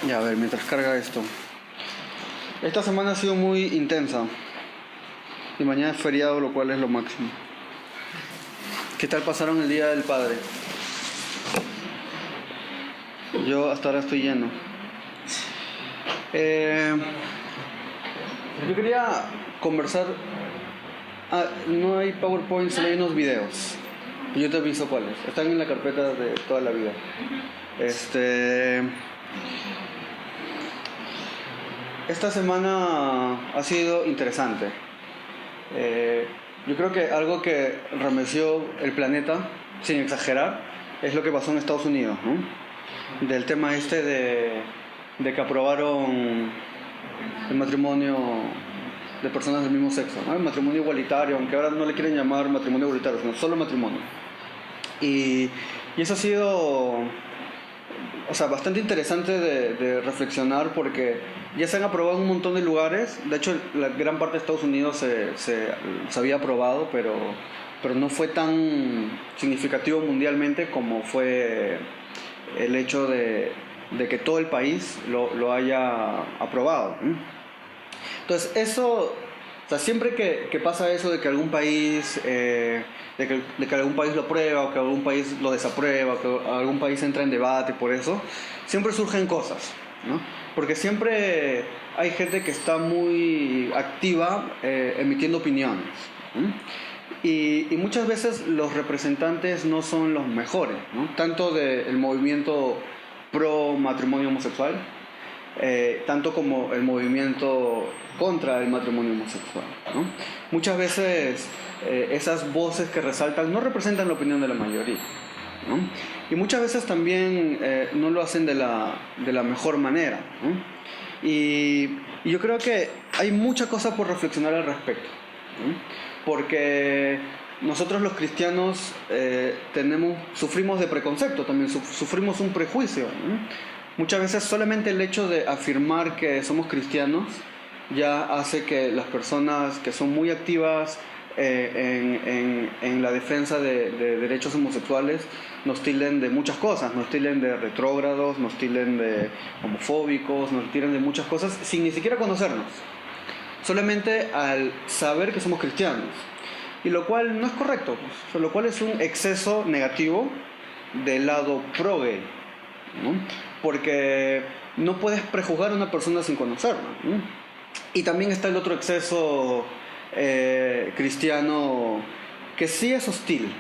Ya, a ver, mientras carga esto. Esta semana ha sido muy intensa y mañana es feriado, lo cual es lo máximo. ¿Qué tal pasaron el Día del Padre? Yo hasta ahora estoy lleno. Eh, yo quería conversar. No hay PowerPoint, solo hay unos videos. Yo te aviso cuáles. Están en la carpeta de toda la vida. Esta semana ha sido interesante. Yo creo que algo que remeció el planeta, sin exagerar, es lo que pasó en Estados Unidos, ¿no? Del tema de que aprobaron el matrimonio de personas del mismo sexo, ¿no? El matrimonio igualitario, aunque ahora no le quieren llamar matrimonio igualitario, sino solo matrimonio. Y eso ha sido, bastante interesante de reflexionar, porque ya se han aprobado en un montón de lugares. De hecho, la gran parte de Estados Unidos se había aprobado, pero no fue tan significativo mundialmente como fue el hecho de que todo el país lo haya aprobado. Entonces, eso, siempre que pasa eso de que algún país, de que algún país lo aprueba o que algún país lo desaprueba, o que algún país entra en debate por eso, siempre surgen cosas, ¿no? Porque siempre hay gente que está muy activa emitiendo opiniones, ¿no? Y muchas veces los representantes no son los mejores, ¿no? Tanto del movimiento pro matrimonio homosexual, tanto como el movimiento contra el matrimonio homosexual, ¿no? Muchas veces esas voces que resaltan no representan la opinión de la mayoría, ¿no? Y muchas veces también no lo hacen de la mejor manera, ¿no? Y yo creo que hay mucha cosa por reflexionar al respecto, ¿no? Porque nosotros los cristianos sufrimos de preconcepto también, sufrimos un prejuicio, ¿no? Muchas veces solamente el hecho de afirmar que somos cristianos ya hace que las personas que son muy activas en la defensa de derechos homosexuales nos tilden de muchas cosas, nos tilden de retrógrados, nos tilden de homofóbicos, nos tilden de muchas cosas sin ni siquiera conocernos, solamente al saber que somos cristianos, y lo cual no es correcto, pues, lo cual es un exceso negativo del lado pro-gay, ¿no? Porque no puedes prejuzgar a una persona sin conocerla, ¿no? Y también está el otro exceso cristiano que sí es hostil,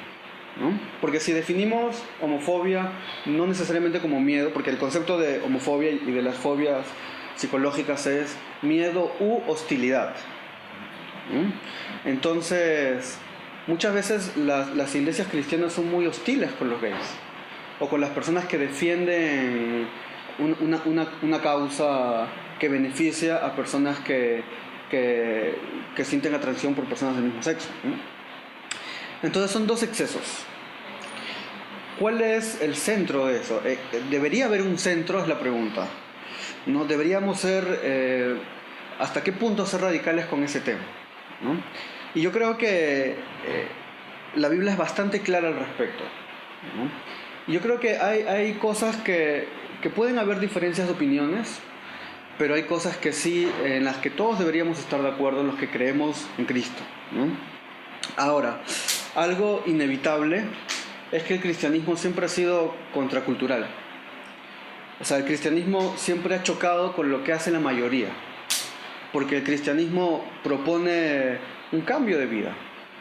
¿no? Porque si definimos homofobia no necesariamente como miedo, porque el concepto de homofobia y de las fobias psicológicas es miedo u hostilidad, ¿no? Entonces, muchas veces las iglesias cristianas son muy hostiles con los gays o con las personas que defienden una causa que beneficia a personas que sienten atracción por personas del mismo sexo, ¿no? Entonces son dos excesos. ¿Cuál es el centro de eso? ¿Debería haber un centro? Es la pregunta, ¿no? Deberíamos ser, ¿hasta qué punto ser radicales con ese tema, ¿no? Y yo creo que la Biblia es bastante clara al respecto, ¿no? Y yo creo que hay cosas que pueden haber diferencias de opiniones, pero hay cosas que sí, en las que todos deberíamos estar de acuerdo, los que creemos en Cristo, ¿no? Ahora, algo inevitable es que el cristianismo siempre ha sido contracultural. El cristianismo siempre ha chocado con lo que hace la mayoría, porque el cristianismo propone un cambio de vida,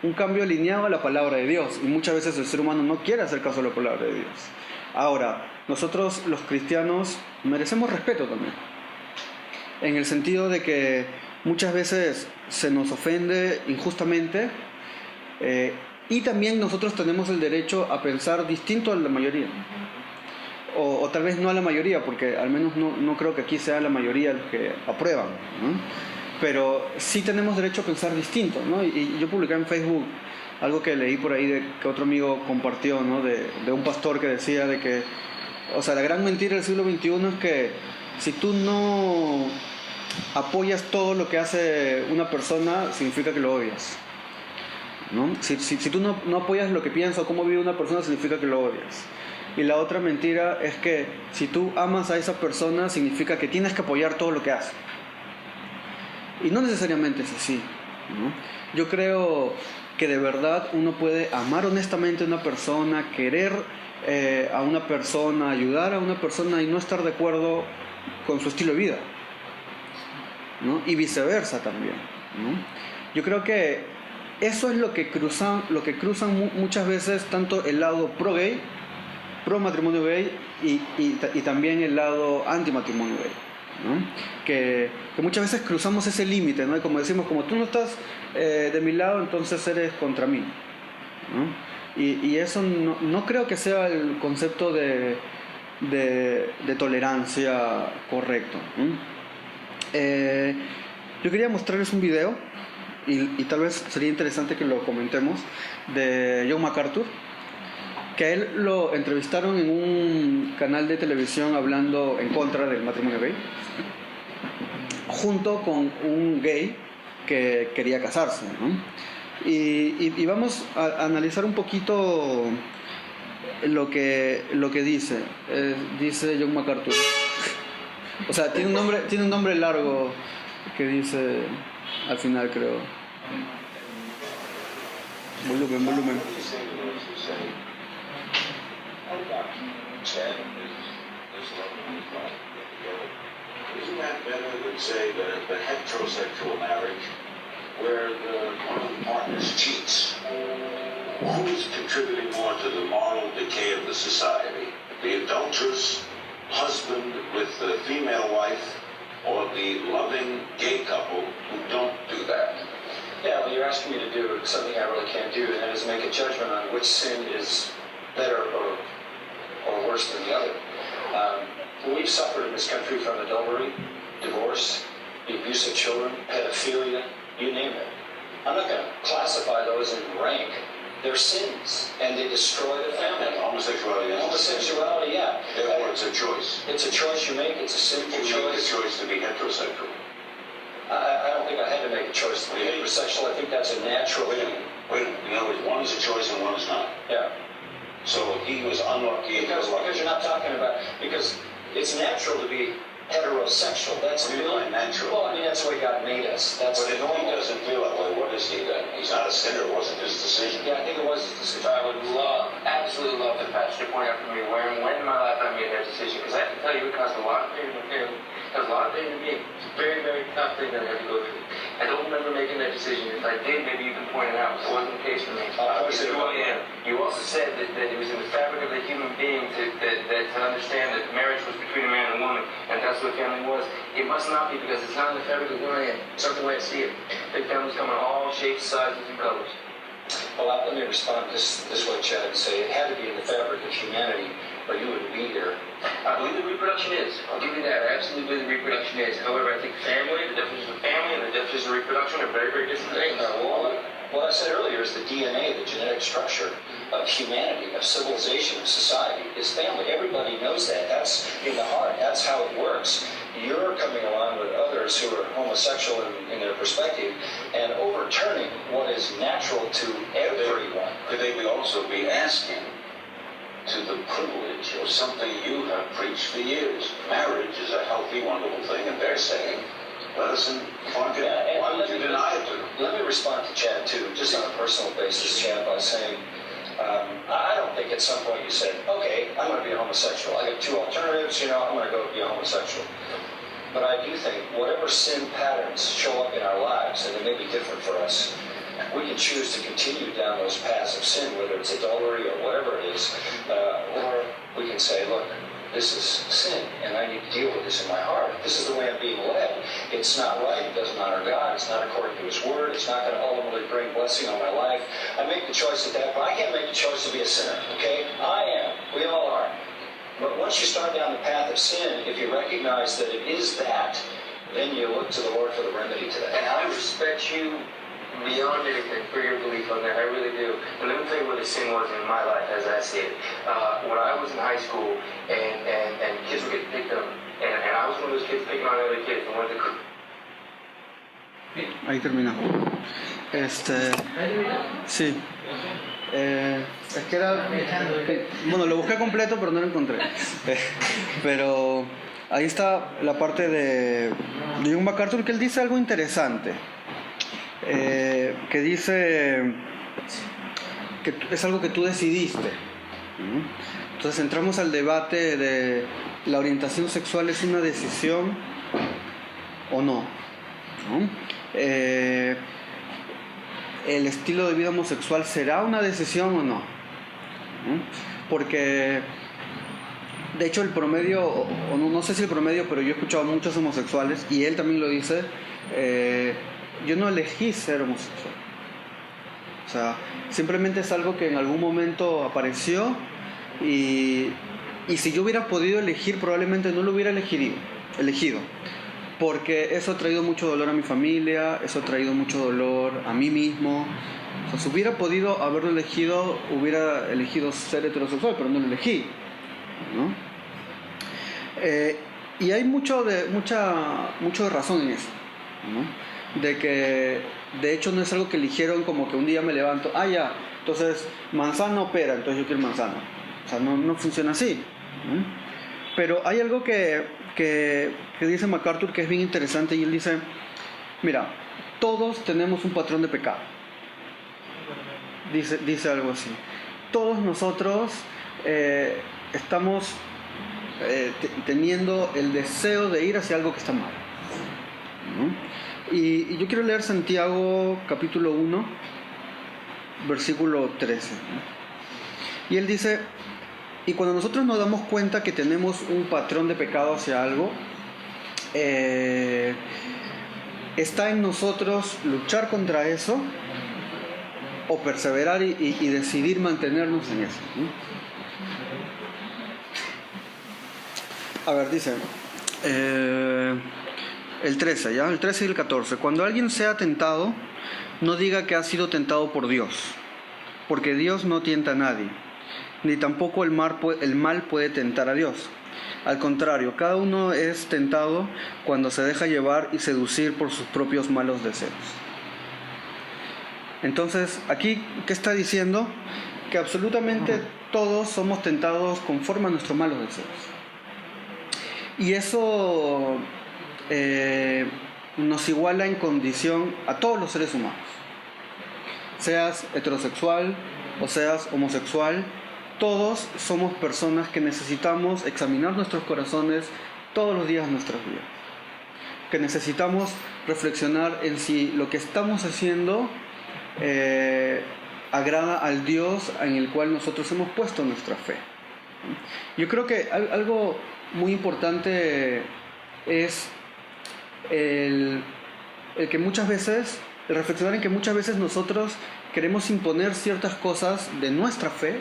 un cambio alineado a la palabra de Dios, y muchas veces el ser humano no quiere hacer caso a la palabra de Dios. Ahora, nosotros los cristianos merecemos respeto también, en el sentido de que muchas veces se nos ofende injustamente, y también nosotros tenemos el derecho a pensar distinto a la mayoría, o tal vez no a la mayoría, porque al menos no creo que aquí sea la mayoría los que aprueban, ¿no? Pero sí tenemos derecho a pensar distinto, ¿no? Y yo publiqué en Facebook algo que leí por ahí que otro amigo compartió, ¿no? De un pastor que decía de que, la gran mentira del siglo XXI es que si tú no apoyas todo lo que hace una persona, significa que lo odias, ¿no? Si tú no apoyas lo que piensa o cómo vive una persona, significa que lo odias. Y la otra mentira es que si tú amas a esa persona significa que tienes que apoyar todo lo que hace. Y no necesariamente es así, ¿no? Yo creo que de verdad uno puede amar honestamente a una persona, querer a una persona, ayudar a una persona y no estar de acuerdo con su estilo de vida, ¿no? Y viceversa también, ¿no? Yo creo que eso es lo que cruzan muchas veces tanto el lado pro gay, pro matrimonio gay y también el lado anti matrimonio gay, ¿no? Que muchas veces cruzamos ese límite, ¿no? Y como decimos, como tú no estás de mi lado, entonces eres contra mí, ¿no? Y eso no creo que sea el concepto de tolerancia correcto, ¿no? Yo quería mostrarles un video y tal vez sería interesante que lo comentemos, de John MacArthur, que a él lo entrevistaron en un canal de televisión hablando en contra del matrimonio gay, junto con un gay que quería casarse, ¿no? Y vamos a analizar un poquito lo que dice. Dice John MacArthur. O sea, tiene un nombre largo que dice al final, creo. Volumen. Isn't that better than say that the heterosexual marriage, where one of the partners cheats? Who's contributing more to the moral decay of the society? The adulterous husband with the female wife, or the loving gay couple who don't do that? Yeah, well, you're asking me to do something I really can't do, and that is make a judgment on which sin is better or worse than the other. We've suffered in this country from adultery, divorce, the abuse of children, pedophilia, you name it. I'm not going to classify those in rank. They're sins, and they destroy the family. And homosexuality is homosexuality, yeah. Therefore, it's a choice. It's a choice you make. It's a sinful choice. You make a choice to be heterosexual. I don't think I had to make a choice to be heterosexual. I think that's a natural thing. Wait a minute. In other words, one is a choice and one is not. Yeah. So he was unlucky. Because you're not talking about, because it's natural to be heterosexual. That's really natural. Well, I mean, that's the way God made us. That's but if normal. he doesn't feel that way, what is he then? He's not a sinner. It wasn't his decision. Yeah, I think it was his decision. I would absolutely love the pastor to point out for me when in my life I made that decision, because I can tell you it caused a lot of pain to him. It caused a lot of pain to me. It's a very, very tough thing that I had to go through. I don't remember making that decision. If I did, maybe you can point it out. It wasn't the case for me. Obviously, who I am. You also said that it was in the fabric of the human being to understand that marriage was between a man and a woman, and that's what family was. It must not be, because it's not in the fabric of who I am. It's not the way I see it. Big families come in all shapes, sizes, and colors. Well, let me respond this way, Chad, and say it had to be in the fabric of humanity, or you wouldn't be here. I believe that reproduction is. I'll give you that. I absolutely believe that reproduction is. However, I think family, the definition of family, and the definition of reproduction are very, very different things. What I said earlier is the DNA, the genetic structure of humanity, of civilization, of society, is family. Everybody knows that. That's in the heart. That's how it works. You're coming along with others who are homosexual in their perspective and overturning what is natural to everyone. Could they also be asking to the privilege of something you have preached for years? Marriage is a healthy, wonderful thing, and they're saying, let us inform you. Why would you deny it to them? Let me respond to Chad, too, just on a personal basis, Chad, by saying, I don't think at some point you said, okay, I'm going to be a homosexual. I got two alternatives, I'm going to go be a homosexual. But I do think whatever sin patterns show up in our lives, and they may be different for us, we can choose to continue down those paths of sin, whether it's adultery or whatever it is, or we can say, look, this is sin, and I need to deal with this in my heart. This is the way I'm being led. It's not right. It doesn't honor God. It's not according to His Word. It's not going to ultimately bring blessing on my life. I make the choice at that point. I can't make the choice to be a sinner, okay? I am. We all are. But once you start down the path of sin, if you recognize that it is that, then you look to the Lord for the remedy to that. And I respect you beyond anything for your belief on that. I really do. And let me tell you what the sin was in my life as I see it. When I was in high school and kids were getting picked up, and I was one of those kids picking on other kids and wanted to... Ahí termina. Sí. Es que era... Bueno, lo busqué completo, pero no lo encontré. Pero ahí está la parte de John MacArthur, que él dice algo interesante. Que dice que es algo que tú decidiste. Entonces entramos al debate de la orientación sexual es una decisión o no. El estilo de vida homosexual será una decisión o no. Porque de hecho el promedio, o no sé si el promedio, pero yo he escuchado a muchos homosexuales y él también lo dice, yo no elegí ser homosexual. O sea, simplemente es algo que en algún momento apareció y si yo hubiera podido elegir, probablemente no lo hubiera elegido. Porque eso ha traído mucho dolor a mi familia, eso ha traído mucho dolor a mí mismo. O sea, si hubiera podido haberlo elegido, hubiera elegido ser heterosexual, pero no lo elegí, ¿no? Y hay mucho de razón en eso, ¿no? De que de hecho no es algo que eligieron como que un día me levanto, ya, entonces manzana o pera, entonces yo quiero manzana. O sea, no funciona así, ¿no? Pero hay algo que dice MacArthur que es bien interesante, y él dice, mira, todos tenemos un patrón de pecado. Dice algo así. Todos nosotros estamos teniendo el deseo de ir hacia algo que está mal, ¿no? Y yo quiero leer Santiago capítulo 1, versículo 13, ¿no? Y él dice, y cuando nosotros nos damos cuenta que tenemos un patrón de pecado hacia algo, está en nosotros luchar contra eso o perseverar y decidir mantenernos en eso, ¿no? A ver, dice el 13, ¿ya? El 13 y el 14. Cuando alguien sea tentado, no diga que ha sido tentado por Dios, porque Dios no tienta a nadie, ni tampoco el mal puede tentar a Dios. Al contrario, cada uno es tentado cuando se deja llevar y seducir por sus propios malos deseos. Entonces, aquí, ¿qué está diciendo? Que absolutamente todos somos tentados conforme a nuestros malos deseos. Y eso nos iguala en condición a todos los seres humanos. Seas heterosexual o seas homosexual, todos somos personas que necesitamos examinar nuestros corazones todos los días de nuestras vidas. Que necesitamos reflexionar en si lo que estamos haciendo agrada al Dios en el cual nosotros hemos puesto nuestra fe. Yo creo que algo muy importante es el que muchas veces, el reflexionar en que muchas veces nosotros queremos imponer ciertas cosas de nuestra fe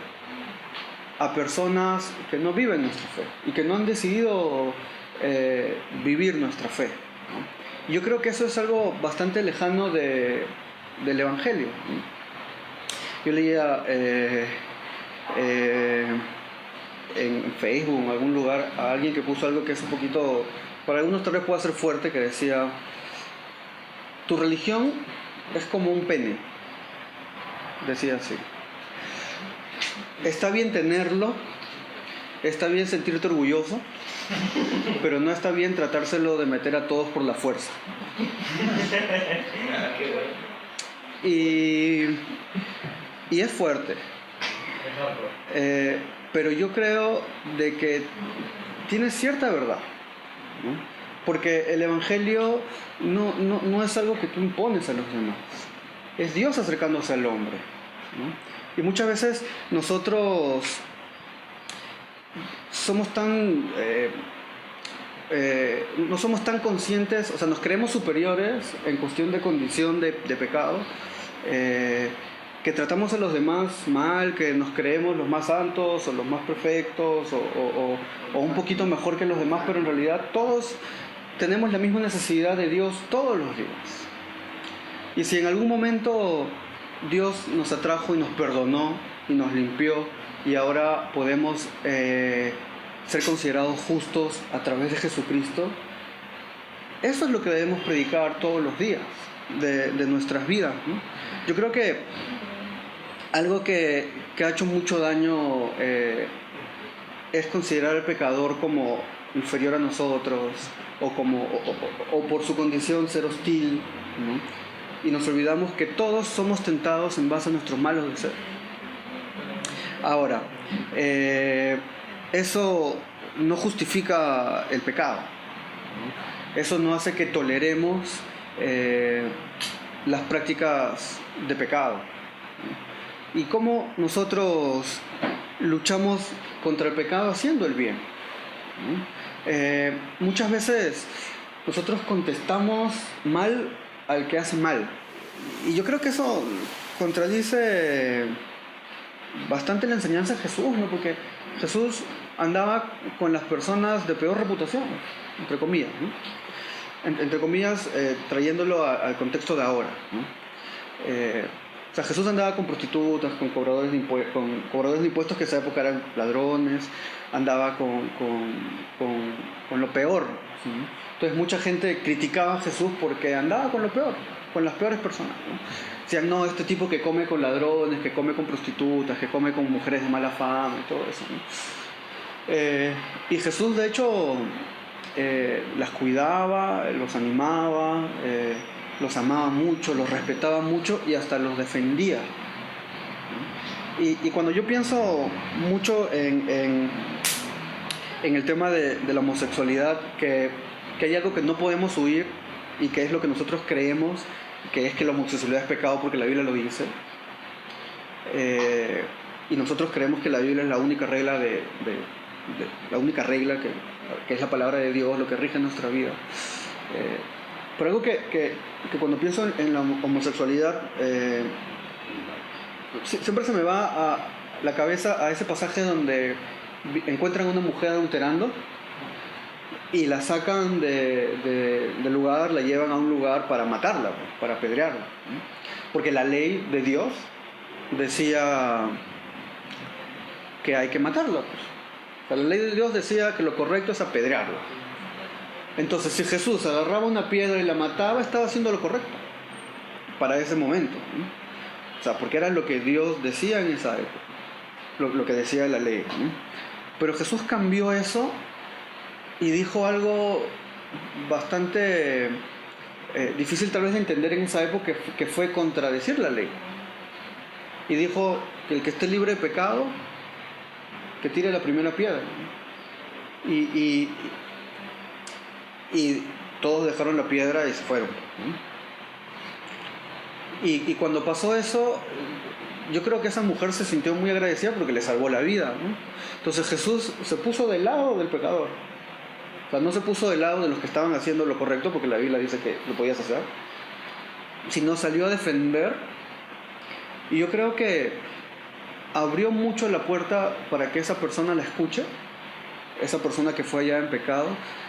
a personas que no viven nuestra fe y que no han decidido vivir nuestra fe, ¿no? Yo creo que eso es algo bastante lejano del Evangelio, ¿no? Yo leía en Facebook, en algún lugar, a alguien que puso algo que es un poquito, para algunos tal vez pueda ser fuerte, que decía, tu religión es como un pene. Decía así. Está bien tenerlo, está bien sentirte orgulloso, pero no está bien tratárselo de meter a todos por la fuerza. Y es fuerte. Pero yo creo de que tiene cierta verdad, ¿no? Porque el Evangelio no es algo que tú impones a los demás. Es Dios acercándose al hombre, ¿no? Y muchas veces nosotros somos no somos tan conscientes, o sea, nos creemos superiores en cuestión de condición de pecado, que tratamos a los demás mal, que nos creemos los más santos o los más perfectos o un poquito mejor que los demás, pero en realidad todos tenemos la misma necesidad de Dios todos los días. Y si en algún momento Dios nos atrajo y nos perdonó y nos limpió y ahora podemos ser considerados justos a través de Jesucristo, eso es lo que debemos predicar todos los días de nuestras vidas, ¿no? Yo creo que algo que ha hecho mucho daño es considerar al pecador como inferior a nosotros o por su condición ser hostil, ¿no? Y nos olvidamos que todos somos tentados en base a nuestros malos deseos. Ahora, eso no justifica el pecado, ¿no? Eso no hace que toleremos las prácticas de pecado, ¿no? Y cómo nosotros luchamos contra el pecado haciendo el bien, ¿no? Muchas veces nosotros contestamos mal al que hace mal, y yo creo que eso contradice bastante la enseñanza de Jesús, ¿no? Porque Jesús andaba con las personas de peor reputación, entre comillas, ¿no? Entre comillas, trayéndolo al contexto de ahora, ¿no? O sea, Jesús andaba con prostitutas, con cobradores de impuestos que en esa época eran ladrones, andaba con lo peor, ¿sí? Entonces mucha gente criticaba a Jesús porque andaba con lo peor, con las peores personas, ¿no? Decían, no, este tipo que come con ladrones, que come con prostitutas, que come con mujeres de mala fama y todo eso, ¿no? Y Jesús, de hecho, las cuidaba, los animaba, los amaba mucho, los respetaba mucho y hasta los defendía, ¿no? Y cuando yo pienso mucho en el tema de la homosexualidad, que hay algo que no podemos huir y que es lo que nosotros creemos, que es que la homosexualidad es pecado porque la Biblia lo dice, y nosotros creemos que la Biblia es la única regla la única regla que es la palabra de Dios, lo que rige nuestra vida. Pero algo que cuando pienso en la homosexualidad, siempre se me va a la cabeza a ese pasaje donde encuentran a una mujer adulterando y la sacan del lugar, la llevan a un lugar para matarla, para apedrearla, ¿no? Porque la ley de Dios decía que hay que matarla, pues. O sea, la ley de Dios decía que lo correcto es apedrearla. Entonces, si Jesús agarraba una piedra y la mataba, estaba haciendo lo correcto para ese momento, ¿no? O sea, porque era lo que Dios decía en esa época, lo que decía la ley, ¿no? Pero Jesús cambió eso y dijo algo bastante difícil tal vez de entender en esa época, que fue contradecir la ley. Y dijo que el que esté libre de pecado, que tire la primera piedra, ¿no? Y todos dejaron la piedra y se fueron, ¿no? Y cuando pasó eso, yo creo que esa mujer se sintió muy agradecida porque le salvó la vida, ¿no? Entonces Jesús se puso del lado del pecador. O sea, no se puso del lado de los que estaban haciendo lo correcto, porque la Biblia dice que lo podías hacer, sino salió a defender. Y yo creo que abrió mucho la puerta para que esa persona la escuche, esa persona que fue allá en pecado,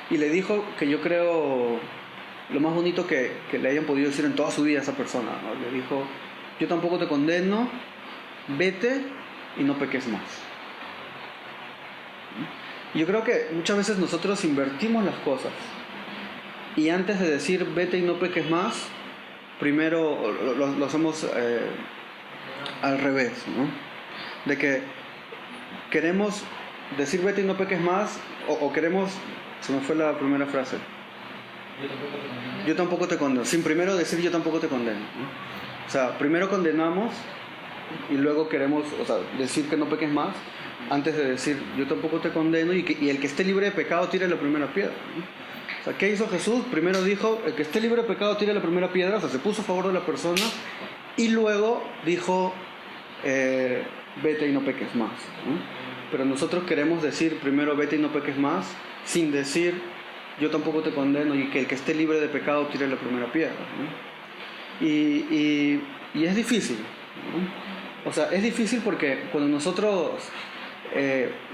y le dijo que yo creo lo más bonito que le hayan podido decir en toda su vida a esa persona, ¿no? Le dijo, yo tampoco te condeno, vete y no peques más. Yo creo que muchas veces nosotros invertimos las cosas y antes de decir vete y no peques más, primero lo hacemos al revés, ¿no? De que queremos decir vete y no peques más o queremos, se me fue la primera frase, yo tampoco te condeno, sin primero decir yo tampoco te condeno, ¿no? O sea, primero condenamos y luego queremos, o sea, decir que no peques más antes de decir yo tampoco te condeno y el que esté libre de pecado tire la primera piedra, ¿no? O sea, ¿qué hizo Jesús? Primero dijo el que esté libre de pecado tire la primera piedra, o sea, se puso a favor de la persona y luego dijo vete y no peques más, ¿no? Pero nosotros queremos decir primero vete y no peques más sin decir yo tampoco te condeno y que el que esté libre de pecado tire la primera piedra, ¿no? Y es difícil, ¿no? O sea, es difícil porque cuando nosotros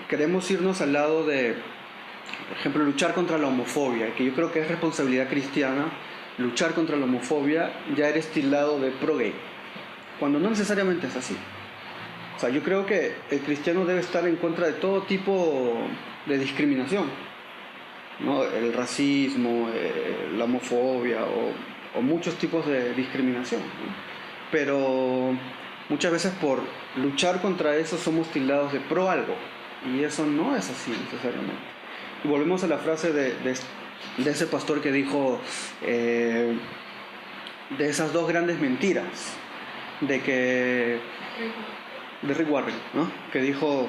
queremos irnos al lado de, por ejemplo, luchar contra la homofobia, que yo creo que es responsabilidad cristiana, luchar contra la homofobia, ya eres tildado de pro-gay, cuando no necesariamente es así. O sea, yo creo que el cristiano debe estar en contra de todo tipo de discriminación, ¿no? El racismo, la homofobia o muchos tipos de discriminación, ¿no? pero muchas veces por luchar contra eso somos tildados de pro algo, y eso no es así necesariamente. Y volvemos a la frase de ese pastor que dijo de esas dos grandes mentiras, de Rick Warren, ¿no? Que dijo,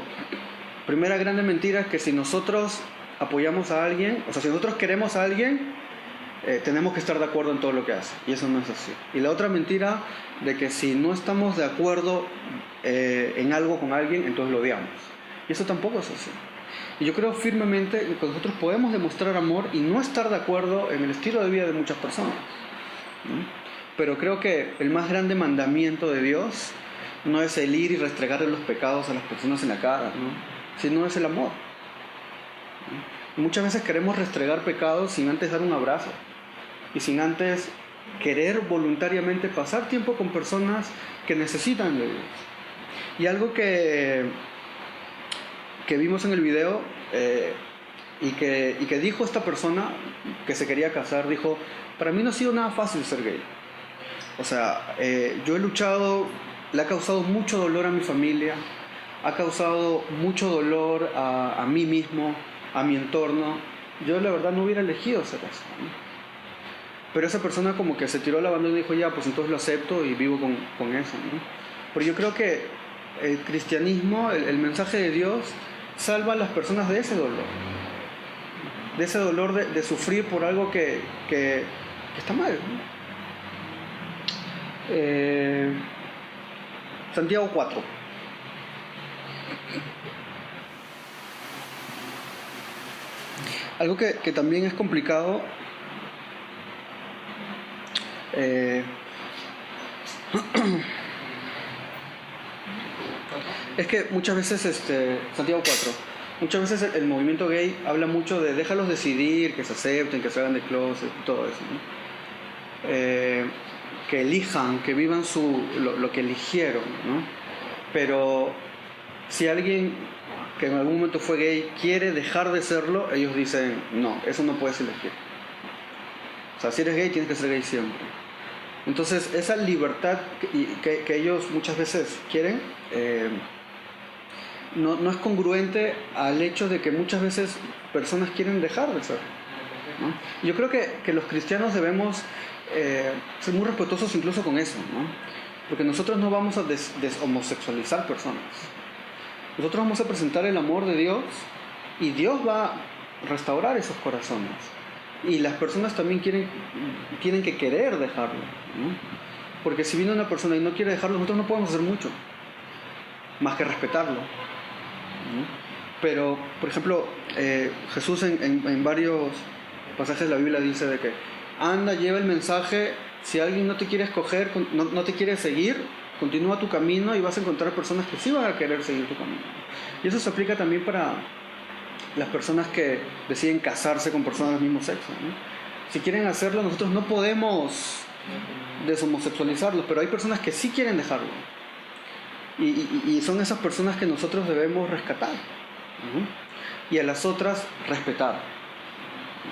primera grande mentira es que si nosotros apoyamos a alguien, o sea, si nosotros queremos a alguien, tenemos que estar de acuerdo en todo lo que hace, y eso no es así. Y la otra mentira de que si no estamos de acuerdo en algo con alguien, entonces lo odiamos, y eso tampoco es así. Y yo creo firmemente que nosotros podemos demostrar amor y no estar de acuerdo en el estilo de vida de muchas personas, ¿no? Pero creo que el más grande mandamiento de Dios no es el ir y restregarle los pecados a las personas en la cara, ¿no? Sino es el amor, ¿no? Muchas veces queremos restregar pecados sin antes dar un abrazo y sin antes querer voluntariamente pasar tiempo con personas que necesitan de Dios. Y algo que vimos en el video y que dijo esta persona que se quería casar, dijo, para mí no ha sido nada fácil ser gay. O sea, yo he luchado, le ha causado mucho dolor a mi familia, ha causado mucho dolor a mí mismo, a mi entorno. Yo la verdad no hubiera elegido hacer eso, ¿no? Pero esa persona como que se tiró la bandera y dijo, ya, pues entonces lo acepto y vivo con eso, ¿no? Pero yo creo que el cristianismo, el mensaje de Dios, salva a las personas de ese dolor de sufrir por algo que está mal, ¿no? Santiago 4. Algo que también es complicado es que muchas veces Santiago 4, muchas veces el movimiento gay habla mucho de déjalos decidir, que se acepten, que se hagan de closet, todo eso, ¿no? Que elijan, que vivan lo que eligieron, ¿no? Pero si alguien que en algún momento fue gay quiere dejar de serlo, ellos dicen, no, eso no puedes elegir. O sea, si eres gay tienes que ser gay siempre. Entonces esa libertad que ellos muchas veces quieren no es congruente al hecho de que muchas veces personas quieren dejar de ser, ¿no? Yo creo que los cristianos debemos ser muy respetuosos incluso con eso, ¿no? Porque nosotros no vamos a deshomosexualizar personas. Nosotros vamos a presentar el amor de Dios y Dios va a restaurar esos corazones. Y las personas también tienen que querer dejarlo, ¿no? Porque si viene una persona y no quiere dejarlo, nosotros no podemos hacer mucho más que respetarlo, ¿no? Pero, por ejemplo, Jesús en varios pasajes de la Biblia dice de que anda, lleva el mensaje, si alguien no te quiere escoger, no te quiere seguir, continúa tu camino y vas a encontrar personas que sí van a querer seguir tu camino. Y eso se aplica también para las personas que deciden casarse con personas del mismo sexo, ¿no? Si quieren hacerlo, nosotros no podemos deshomosexualizarlos, pero hay personas que sí quieren dejarlo. Y son esas personas que nosotros debemos rescatar, ¿no? Y a las otras respetar,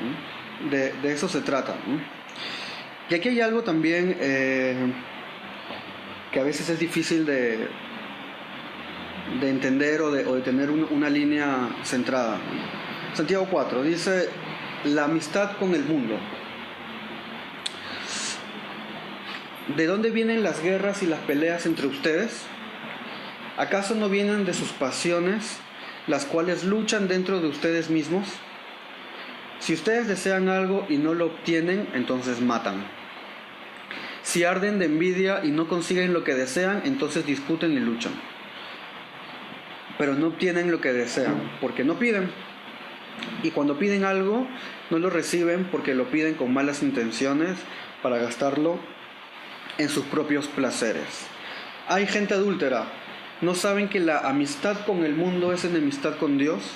¿no? De eso se trata, ¿no? Y aquí hay algo también que a veces es difícil de entender o de tener una línea centrada, ¿no? Santiago 4 dice, la amistad con el mundo. ¿De dónde vienen las guerras y las peleas entre ustedes? ¿Acaso no vienen de sus pasiones, las cuales luchan dentro de ustedes mismos? Si ustedes desean algo y no lo obtienen, entonces matan. Si arden de envidia y no consiguen lo que desean, entonces discuten y luchan. Pero no obtienen lo que desean, porque no piden. Y cuando piden algo, no lo reciben porque lo piden con malas intenciones para gastarlo en sus propios placeres. Hay gente adúltera. ¿No saben que la amistad con el mundo es enemistad con Dios?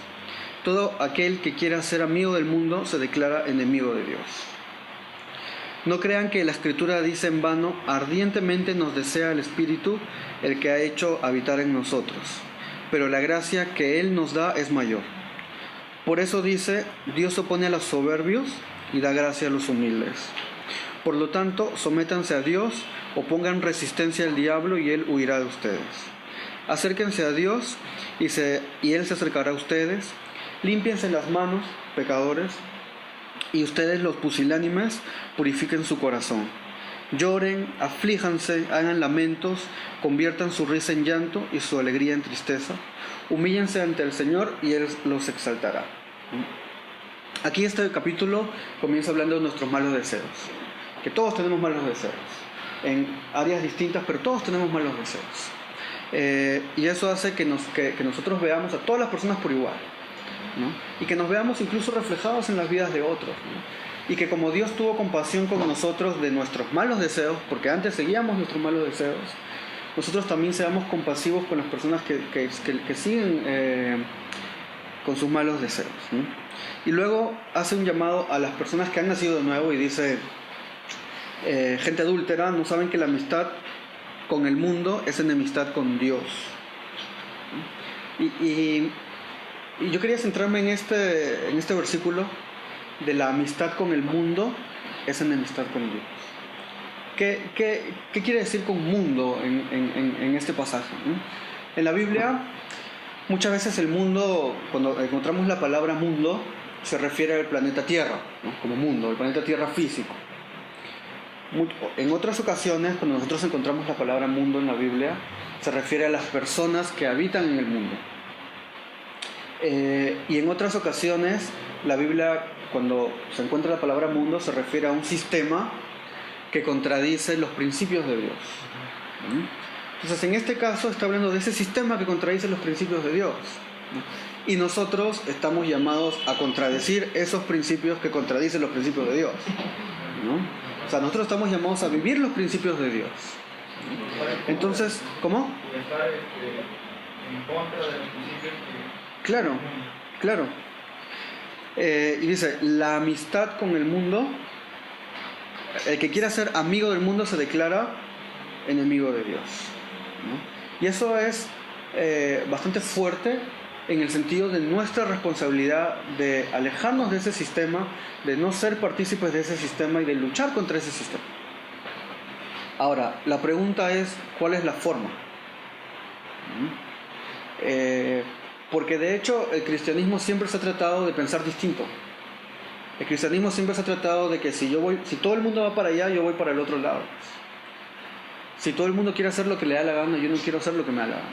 Todo aquel que quiera ser amigo del mundo se declara enemigo de Dios. No crean que la Escritura dice en vano, ardientemente nos desea el Espíritu, el que ha hecho habitar en nosotros. Pero la gracia que Él nos da es mayor. Por eso dice, Dios se opone a los soberbios y da gracia a los humildes. Por lo tanto, sométanse a Dios, opongan resistencia al diablo y él huirá de ustedes. Acérquense a Dios y él se acercará a ustedes. Límpiense las manos, pecadores, y ustedes, los pusilánimes, purifiquen su corazón. Lloren, aflíjanse, hagan lamentos, conviertan su risa en llanto y su alegría en tristeza. Humíllense ante el Señor y Él los exaltará. Aquí este capítulo comienza hablando de nuestros malos deseos. Que todos tenemos malos deseos. En áreas distintas, pero todos tenemos malos deseos. Y eso hace que nosotros veamos a todas las personas por igual, ¿no? Y que nos veamos incluso reflejados en las vidas de otros, ¿no? Y que como Dios tuvo compasión con nosotros de nuestros malos deseos, porque antes seguíamos nuestros malos deseos, nosotros también seamos compasivos con las personas que siguen con sus malos deseos, ¿no? Y luego hace un llamado a las personas que han nacido de nuevo y dice, gente adúltera, ¿no saben que la amistad con el mundo es enemistad con Dios? Y yo quería centrarme en este versículo de la amistad con el mundo es enemistad con Dios. ¿Qué quiere decir con mundo en este pasaje, ¿no? En la Biblia, muchas veces el mundo, cuando encontramos la palabra mundo, se refiere al planeta Tierra, ¿no? Como mundo, el planeta Tierra físico. En otras ocasiones, cuando nosotros encontramos la palabra mundo en la Biblia, se refiere a las personas que habitan en el mundo. Y en otras ocasiones, la Biblia, cuando se encuentra la palabra mundo, se refiere a un sistema que contradice los principios de Dios. Entonces, en este caso, está hablando de ese sistema que contradice los principios de Dios. Y nosotros estamos llamados a contradecir esos principios que contradicen los principios de Dios, ¿no? O sea, nosotros estamos llamados a vivir los principios de Dios. Entonces, ¿cómo? Estar en contra de los principios que... Claro. Y dice, la amistad con el mundo, el que quiera ser amigo del mundo se declara enemigo de Dios, ¿no? Y eso es bastante fuerte en el sentido de nuestra responsabilidad de alejarnos de ese sistema, de no ser partícipes de ese sistema y de luchar contra ese sistema. Ahora, la pregunta es, ¿cuál es la forma? Porque de hecho el cristianismo siempre se ha tratado de pensar distinto. El cristianismo siempre se ha tratado de que si todo el mundo va para allá, yo voy para el otro lado. Si todo el mundo quiere hacer lo que le da la gana, yo no quiero hacer lo que me da la gana.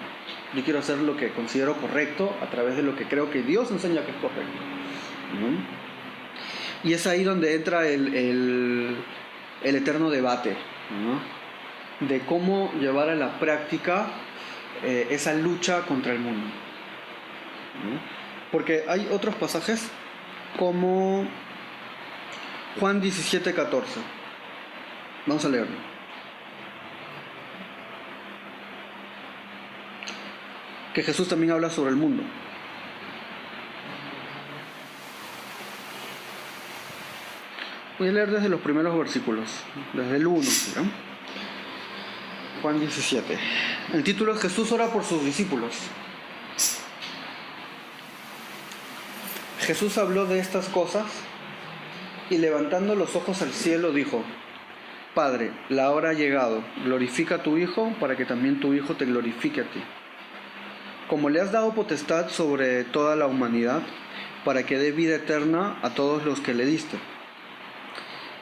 Yo quiero hacer lo que considero correcto a través de lo que creo que Dios enseña que es correcto, ¿no? Y es ahí donde entra el eterno debate, ¿no? De cómo llevar a la práctica esa lucha contra el mundo, ¿no? Porque hay otros pasajes como Juan 17:14. Vamos a leerlo. Que Jesús también habla sobre el mundo. Voy a leer desde los primeros versículos, desde el 1, ¿no? Juan 17. El título es Jesús ora por sus discípulos. Jesús habló de estas cosas y levantando los ojos al cielo dijo: Padre, la hora ha llegado, glorifica a tu Hijo para que también tu Hijo te glorifique a ti. Como le has dado potestad sobre toda la humanidad, para que dé vida eterna a todos los que le diste.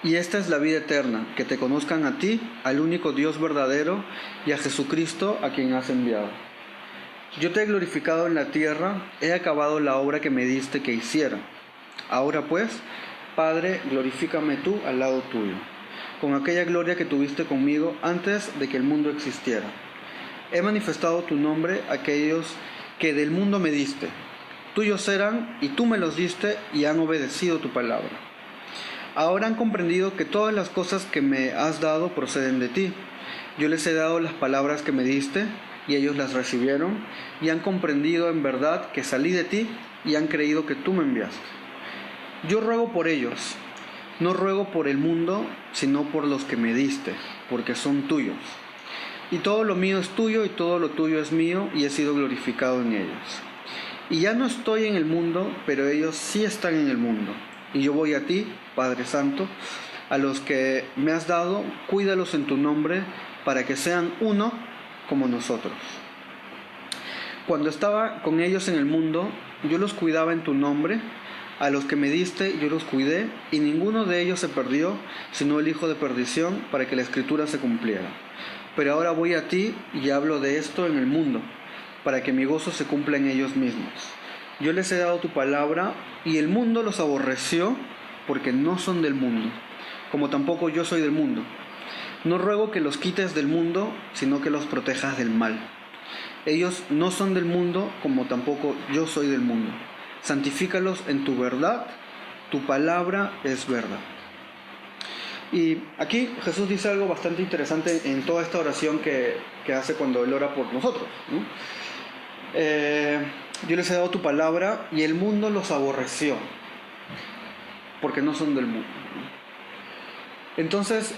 Y esta es la vida eterna, que te conozcan a ti, al único Dios verdadero, y a Jesucristo a quien has enviado. Yo te he glorificado en la tierra, he acabado la obra que me diste que hiciera. Ahora pues, Padre, glorifícame tú al lado tuyo, con aquella gloria que tuviste conmigo antes de que el mundo existiera. He manifestado tu nombre a aquellos que del mundo me diste. Tuyos eran, y tú me los diste, y han obedecido tu palabra. Ahora han comprendido que todas las cosas que me has dado proceden de ti. Yo les he dado las palabras que me diste, y ellos las recibieron, y han comprendido en verdad que salí de ti, y han creído que tú me enviaste. Yo ruego por ellos, no ruego por el mundo, sino por los que me diste, porque son tuyos. Y todo lo mío es tuyo, y todo lo tuyo es mío, y he sido glorificado en ellos. Y ya no estoy en el mundo, pero ellos sí están en el mundo. Y yo voy a ti, Padre Santo, A los que me has dado, cuídalos en tu nombre, para que sean uno como nosotros. Cuando estaba con ellos en el mundo, yo los cuidaba en tu nombre. A los que me diste, yo los cuidé, y ninguno de ellos se perdió, sino el hijo de perdición, para que la escritura se cumpliera. Pero ahora voy a ti y hablo de esto en el mundo, para que mi gozo se cumpla en ellos mismos. Yo les he dado tu palabra, y el mundo los aborreció, porque no son del mundo, como tampoco yo soy del mundo. No ruego que los quites del mundo, sino que los protejas del mal. Ellos no son del mundo, como tampoco yo soy del mundo. Santifícalos en tu verdad, tu palabra es verdad. Y aquí Jesús dice algo bastante interesante en toda esta oración que hace cuando Él ora por nosotros, ¿no? Yo les he dado tu palabra y el mundo los aborreció, porque no son del mundo. Entonces,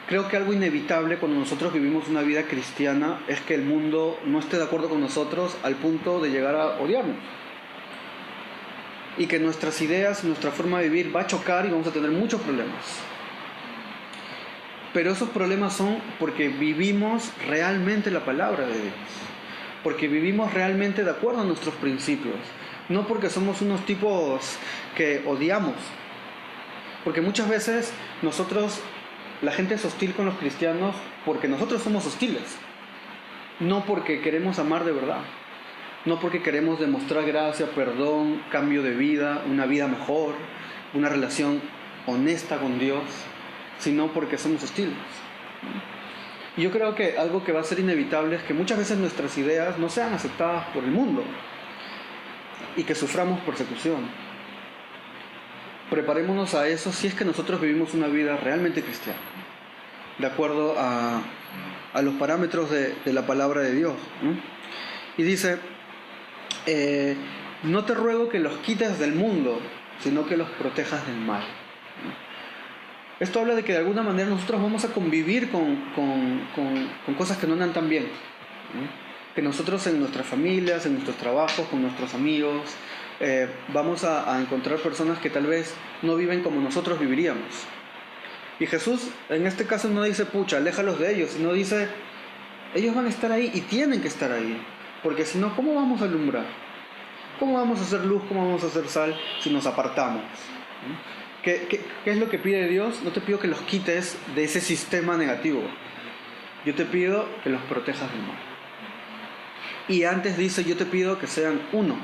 creo que algo inevitable cuando nosotros vivimos una vida cristiana es que el mundo no esté de acuerdo con nosotros al punto de llegar a odiarnos. Y que nuestras ideas, nuestra forma de vivir va a chocar y vamos a tener muchos problemas. Pero esos problemas son porque vivimos realmente la palabra de Dios. Porque vivimos realmente de acuerdo a nuestros principios. No porque somos unos tipos que odiamos. Porque muchas veces la gente es hostil con los cristianos porque nosotros somos hostiles. No porque queremos amar de verdad. No porque queremos demostrar gracia, perdón, cambio de vida, una vida mejor, una relación honesta con Dios, sino porque somos hostiles. Y yo creo que algo que va a ser inevitable es que muchas veces nuestras ideas no sean aceptadas por el mundo y que suframos persecución. Preparémonos a eso si es que nosotros vivimos una vida realmente cristiana, de acuerdo a los parámetros de la palabra de Dios, ¿no? Y dice, no te ruego que los quites del mundo, sino que los protejas del mal. Esto habla de que de alguna manera nosotros vamos a convivir con cosas que no andan tan bien, ¿no? Que nosotros en nuestras familias, en nuestros trabajos, con nuestros amigos, vamos a encontrar personas que tal vez no viven como nosotros viviríamos. Y Jesús en este caso no dice, pucha, aléjalos de ellos, sino dice, ellos van a estar ahí y tienen que estar ahí. Porque si no, ¿cómo vamos a alumbrar? ¿Cómo vamos a hacer luz? ¿Cómo vamos a hacer sal si nos apartamos? ¿Qué es lo que pide Dios? No te pido que los quites de ese sistema negativo. Yo te pido que los protejas del mal. Y antes dice, yo te pido que sean uno.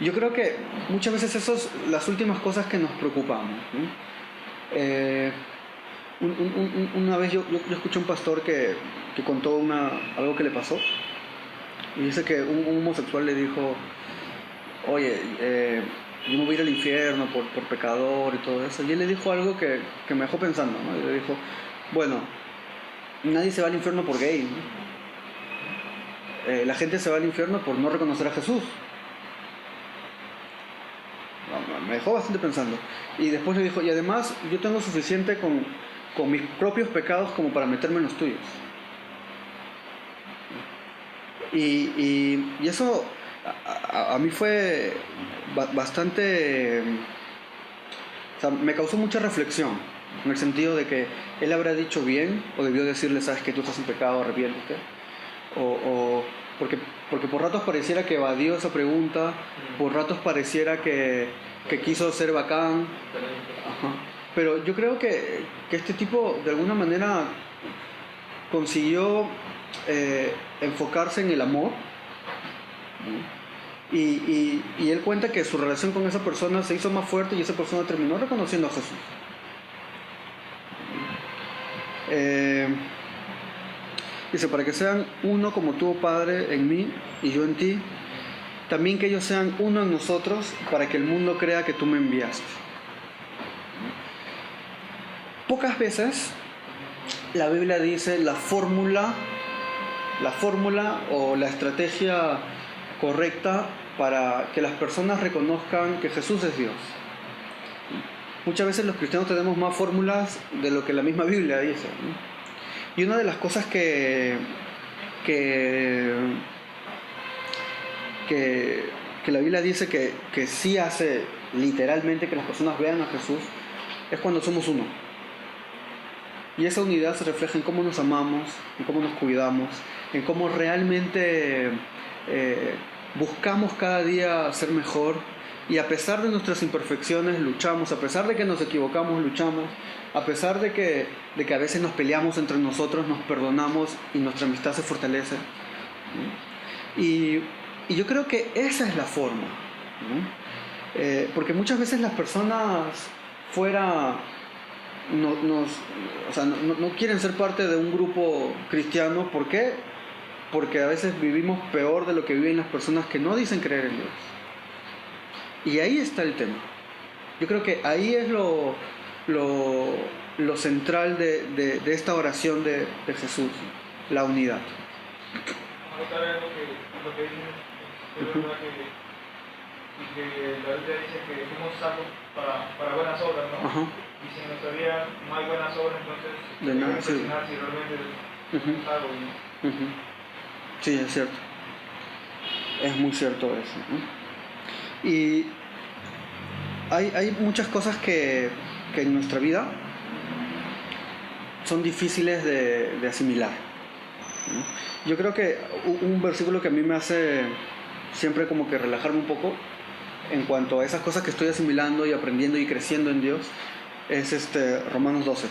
Yo creo que muchas veces esas son las últimas cosas que nos preocupamos, ¿no? Una vez yo escuché a un pastor que contó algo que le pasó. Y dice que un homosexual le dijo, oye, yo me voy a ir al infierno por pecador y todo eso. Y él le dijo algo que me dejó pensando, ¿no? Y le dijo, bueno, nadie se va al infierno por gay, ¿no? La gente se va al infierno por no reconocer a Jesús. Me dejó bastante pensando. Y después le dijo, y además yo tengo suficiente con mis propios pecados como para meterme en los tuyos. Y eso a mí fue bastante, o sea, me causó mucha reflexión, en el sentido de que él habrá dicho bien, o debió decirle, sabes que tú estás en pecado, arrepiéntete, porque por ratos pareciera que evadió esa pregunta, por ratos pareciera que quiso ser bacán. Ajá. Pero yo creo que este tipo de alguna manera consiguió enfocarse en el amor, ¿no? Y él cuenta que su relación con esa persona se hizo más fuerte y esa persona terminó reconociendo a Jesús. Dice, para que sean uno como tú, Padre, en mí y yo en ti, también que ellos sean uno en nosotros, para que el mundo crea que tú me enviaste. Pocas veces la Biblia dice la fórmula o la estrategia correcta para que las personas reconozcan que Jesús es Dios. Muchas veces los cristianos tenemos más fórmulas de lo que la misma Biblia dice, ¿no? Y una de las cosas que la Biblia dice que sí hace literalmente que las personas vean a Jesús, es cuando somos uno. Y esa unidad se refleja en cómo nos amamos, en cómo nos cuidamos, en cómo realmente buscamos cada día ser mejor, y a pesar de nuestras imperfecciones luchamos, a pesar de que nos equivocamos luchamos, a pesar de que a veces nos peleamos entre nosotros, nos perdonamos y nuestra amistad se fortalece. Y yo creo que esa es la forma, ¿no? Porque muchas veces las personas fuera no quieren ser parte de un grupo cristiano. ¿Por qué? Porque a veces vivimos peor de lo que viven las personas que no dicen creer en Dios. Y ahí está el tema. Yo creo que ahí es lo central de esta oración de Jesús, la unidad. Anotar algo que dices, es verdad que la Biblia dice que fuimos salvos para buenas obras, ¿no? Ajá. Y si en nuestra vida no hay buenas obras, entonces De nada, hay que sí. cuestionar si realmente es salvo, ¿no? Ujú. Sí, es cierto. Es muy cierto eso, ¿no? Y hay muchas cosas que en nuestra vida son difíciles de asimilar, ¿no? Yo creo que un versículo que a mí me hace siempre como que relajarme un poco en cuanto a esas cosas que estoy asimilando y aprendiendo y creciendo en Dios es Romanos 12.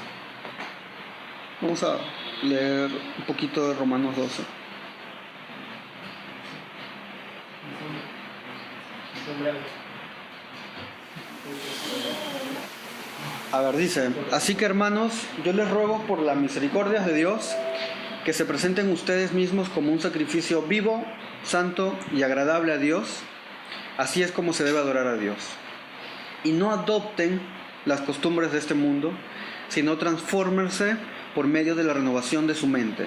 Vamos a leer un poquito de Romanos 12. A ver, dice: así que, hermanos, yo les ruego por las misericordias de Dios que se presenten ustedes mismos como un sacrificio vivo, santo y agradable a Dios. Así es como se debe adorar a Dios. Y no adopten las costumbres de este mundo, sino transfórmense por medio de la renovación de su mente,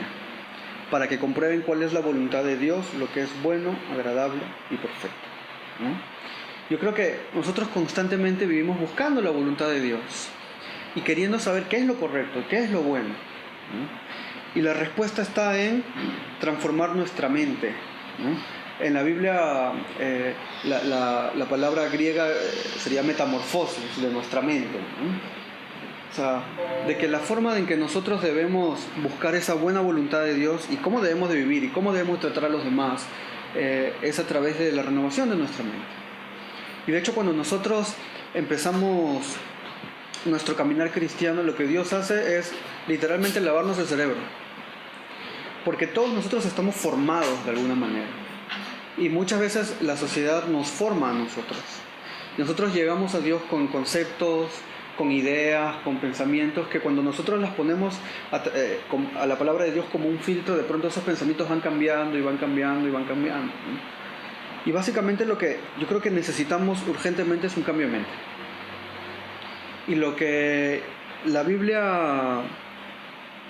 para que comprueben cuál es la voluntad de Dios, lo que es bueno, agradable y perfecto, ¿no? Yo creo que nosotros constantemente vivimos buscando la voluntad de Dios y queriendo saber qué es lo correcto, qué es lo bueno, ¿no? Y la respuesta está en transformar nuestra mente, ¿no? En la Biblia la palabra griega sería metamorfosis de nuestra mente, ¿no? O sea, de que la forma en que nosotros debemos buscar esa buena voluntad de Dios y cómo debemos de vivir y cómo debemos tratar a los demás es a través de la renovación de nuestra mente. Y de hecho, cuando nosotros empezamos nuestro caminar cristiano, lo que Dios hace es literalmente lavarnos el cerebro, porque todos nosotros estamos formados de alguna manera y muchas veces la sociedad nos forma a nosotros. Nosotros llegamos a Dios con conceptos, con ideas, con pensamientos que cuando nosotros las ponemos a la palabra de Dios como un filtro, de pronto esos pensamientos van cambiando y van cambiando y van cambiando, ¿no? Y básicamente lo que yo creo que necesitamos urgentemente es un cambio de mente. Y lo que la Biblia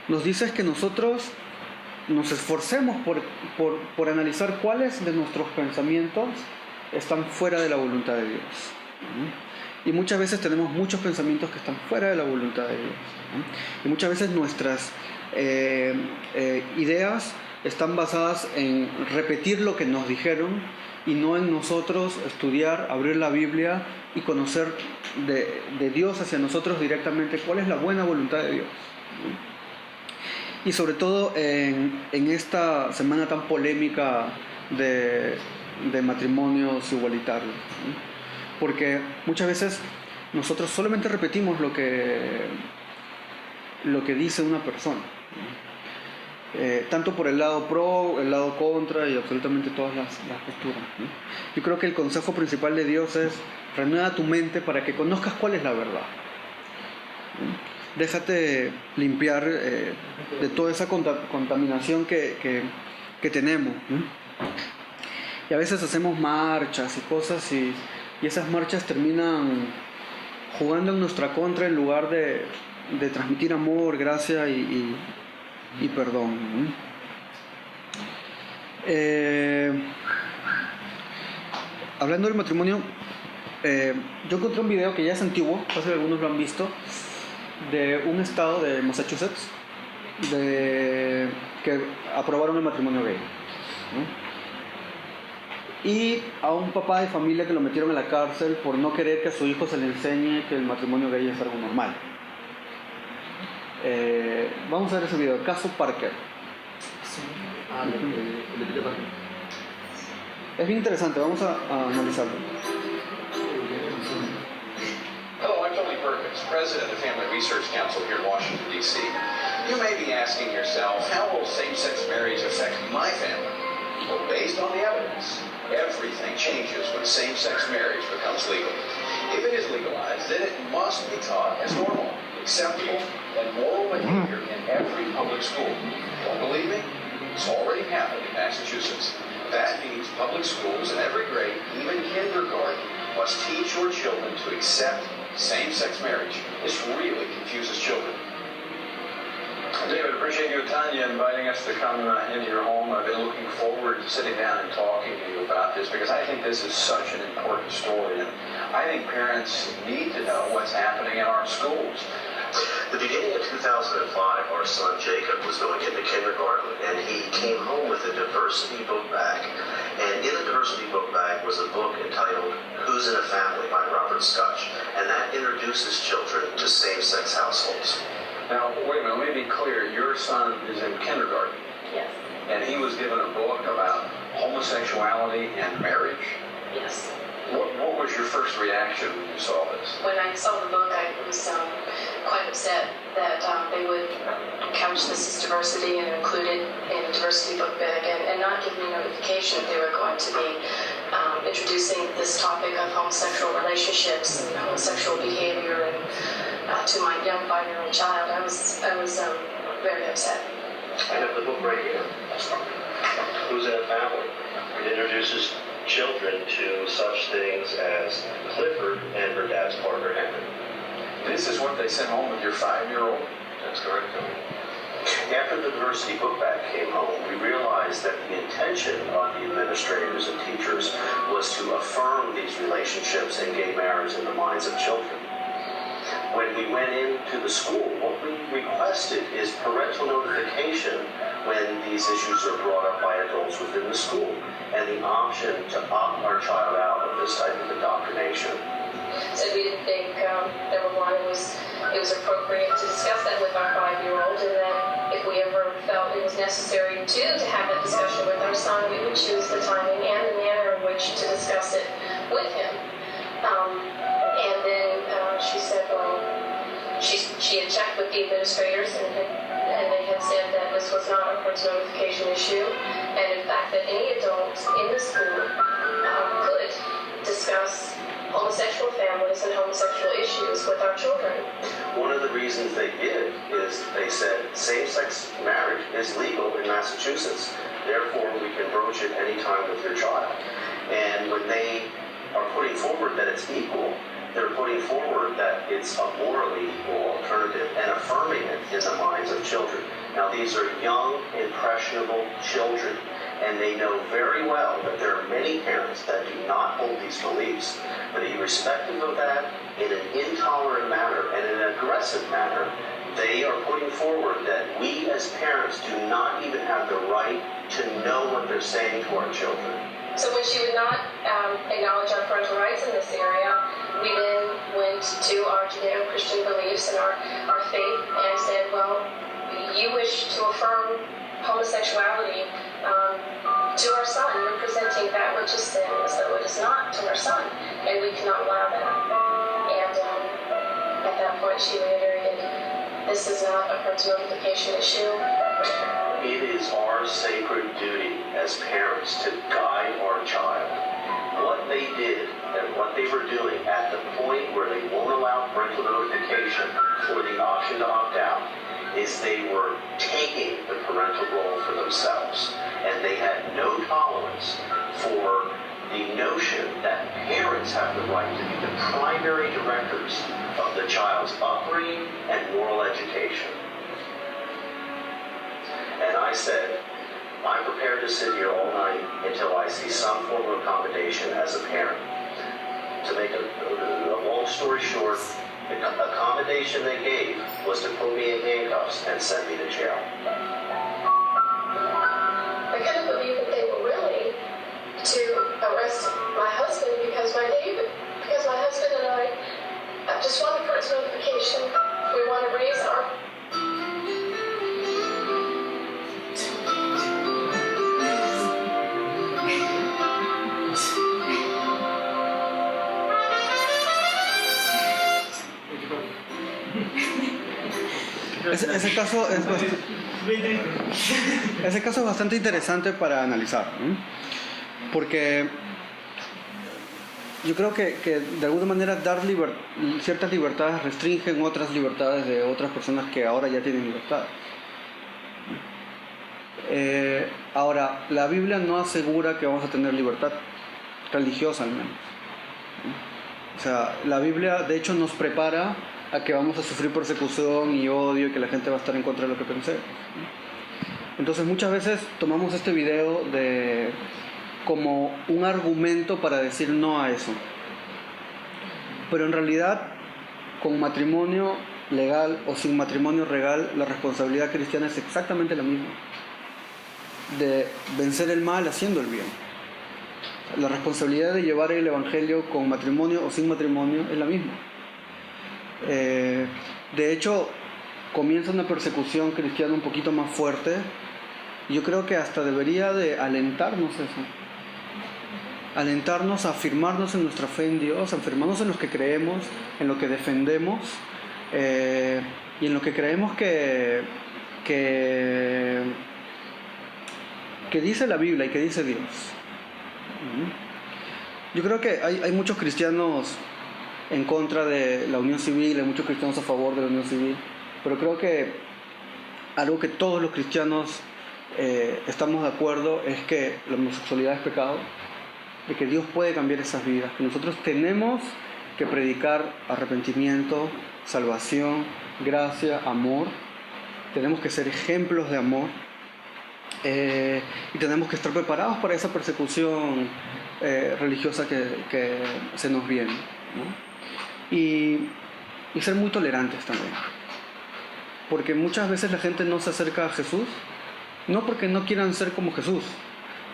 nos dice es que nosotros nos esforcemos por analizar cuáles de nuestros pensamientos están fuera de la voluntad de Dios, ¿no? Y muchas veces tenemos muchos pensamientos que están fuera de la voluntad de Dios, ¿no? Y muchas veces nuestras ideas están basadas en repetir lo que nos dijeron y no en nosotros estudiar, abrir la Biblia y conocer de Dios hacia nosotros directamente cuál es la buena voluntad de Dios, ¿no? Y sobre todo en esta semana tan polémica de matrimonios igualitarios, ¿no? Porque muchas veces nosotros solamente repetimos lo que dice una persona, ¿no? Tanto por el lado pro, el lado contra y absolutamente todas las posturas, ¿no? Yo creo que el consejo principal de Dios es: renueva tu mente para que conozcas cuál es la verdad, ¿no? Déjate limpiar de toda esa contaminación que tenemos, ¿no? Y a veces hacemos marchas y cosas y esas marchas terminan jugando en nuestra contra en lugar de transmitir amor, gracia y perdón, ¿no? Hablando del matrimonio, yo encontré un video que ya es antiguo, casi algunos lo han visto, de un estado de Massachusetts que aprobaron el matrimonio gay, ¿no? y a un papá de familia que lo metieron en la cárcel por no querer que a su hijo se le enseñe que el matrimonio gay es algo normal. Vamos a ver ese video, caso Parker. Es bien interesante, vamos a analizarlo. Hello, I'm Tony Perkins, President of Family Research Council here in Washington, D.C. You may be asking yourself, how will same-sex marriage affect my family? Well, based on the evidence, everything changes when same-sex marriage becomes legal. If it is legalized, then it must be taught as normal, acceptable, and moral behavior in every public school. Don't believe me? It's already happened in Massachusetts. That means public schools in every grade, even kindergarten, must teach your children to accept same-sex marriage. This really confuses children. David, appreciate you and Tanya inviting us to come into your home. I've been looking forward to sitting down and talking to you about this because I think this is such an important story. And I think parents need to know what's happening in our schools. The beginning of 2005, our son Jacob was going into kindergarten, and he came home with a diversity book bag. And in the diversity book bag was a book entitled Who's in a Family by Robert Scutch, and that introduces children to same-sex households. Now, wait a minute, let me be clear. Your son is in kindergarten. Yes. And he was given a book about homosexuality and marriage. Yes. What was your first reaction when you saw this? When I saw the book, I was quite upset that they would couch this as diversity and include it in a diversity book bag and not give me notification that they were going to be introducing this topic of homosexual relationships and homosexual behavior and to my young 5-year-old child. I was very upset. I have the book right here. Who's in a Family? It introduces children to such things as Clifford and her dad's partner, Henry. This is what they sent home with your 5-year-old? That's correct, Tony. After the diversity book bag came home, we realized that the intention of the administrators and teachers was to affirm these relationships and gay marriage in the minds of children. When we went into the school, what we requested is parental notification when these issues are brought up by adults within the school, and the option to opt our child out of this type of indoctrination. So we didn't think, number one, it was appropriate to discuss that with our 5-year-old, and that if we ever felt it was necessary to have that discussion with our son, we would choose the timing and the manner in which to discuss it with him. And then she said, well, she had checked with the administrators, and they had said that this was not a parental notification issue, and in fact that any adult in the school could discuss homosexual families and homosexual issues with our children. One of the reasons they did is they said same-sex marriage is legal in Massachusetts, therefore we can broach it anytime with your child. And when they are putting forward that it's equal, they're putting forward that it's a morally equal alternative and affirming it in the minds of children. Now, these are young, impressionable children, and they know very well that there are many parents that do not hold these beliefs. But irrespective of that, in an intolerant manner and in an aggressive manner, they are putting forward that we as parents do not even have the right to know what they're saying to our children. So when she would not acknowledge our parental rights in this area, we then went to our Judeo-Christian beliefs and our faith and said, well, you wish to affirm homosexuality to our son. You're presenting that which is sin as though it is not to our son, and we cannot allow that. And at that point, she reiterated, this is not a parental notification issue. It is our sacred duty as parents to guide our child. What they did and what they were doing at the point where they won't allow parental notification or the option to opt out is they were taking the parental role for themselves. And they had no tolerance for the notion that parents have the right to be the primary directors of the child's upbringing and moral education. And I said, I'm prepared to sit here all night until I see some form of accommodation as a parent. To make a long story short, the accommodation they gave was to put me in handcuffs and send me to jail. I couldn't believe that they were willing to ese caso es bastante interesante para analizar, ¿no? Porque yo creo que de alguna manera dar ciertas libertades restringen otras libertades de otras personas que ahora ya tienen libertad. Ahora, la Biblia no asegura que vamos a tener libertad religiosa al menos. O sea, la Biblia de hecho nos prepara a que vamos a sufrir persecución y odio y que la gente va a estar en contra de lo que pensemos. Entonces muchas veces tomamos este video como un argumento para decir no a eso. Pero en realidad, con matrimonio legal o sin matrimonio legal, la responsabilidad cristiana es exactamente la misma. De vencer el mal haciendo el bien. La responsabilidad de llevar el evangelio con matrimonio o sin matrimonio es la misma. De hecho, comienza una persecución cristiana un poquito más fuerte. Yo creo que hasta debería de alentarnos eso. Alentarnos a afirmarnos en nuestra fe en Dios, a afirmarnos en lo que creemos, en lo que defendemos y en lo que creemos que dice la Biblia y que dice Dios. Yo creo que hay muchos cristianos en contra de la unión civil, hay muchos cristianos a favor de la unión civil, pero creo que algo que todos los cristianos estamos de acuerdo es que la homosexualidad es pecado, de que Dios puede cambiar esas vidas, que nosotros tenemos que predicar arrepentimiento, salvación, gracia, amor, tenemos que ser ejemplos de amor y tenemos que estar preparados para esa persecución religiosa que se nos viene, ¿no? Y ser muy tolerantes también, porque muchas veces la gente no se acerca a Jesús no porque no quieran ser como Jesús,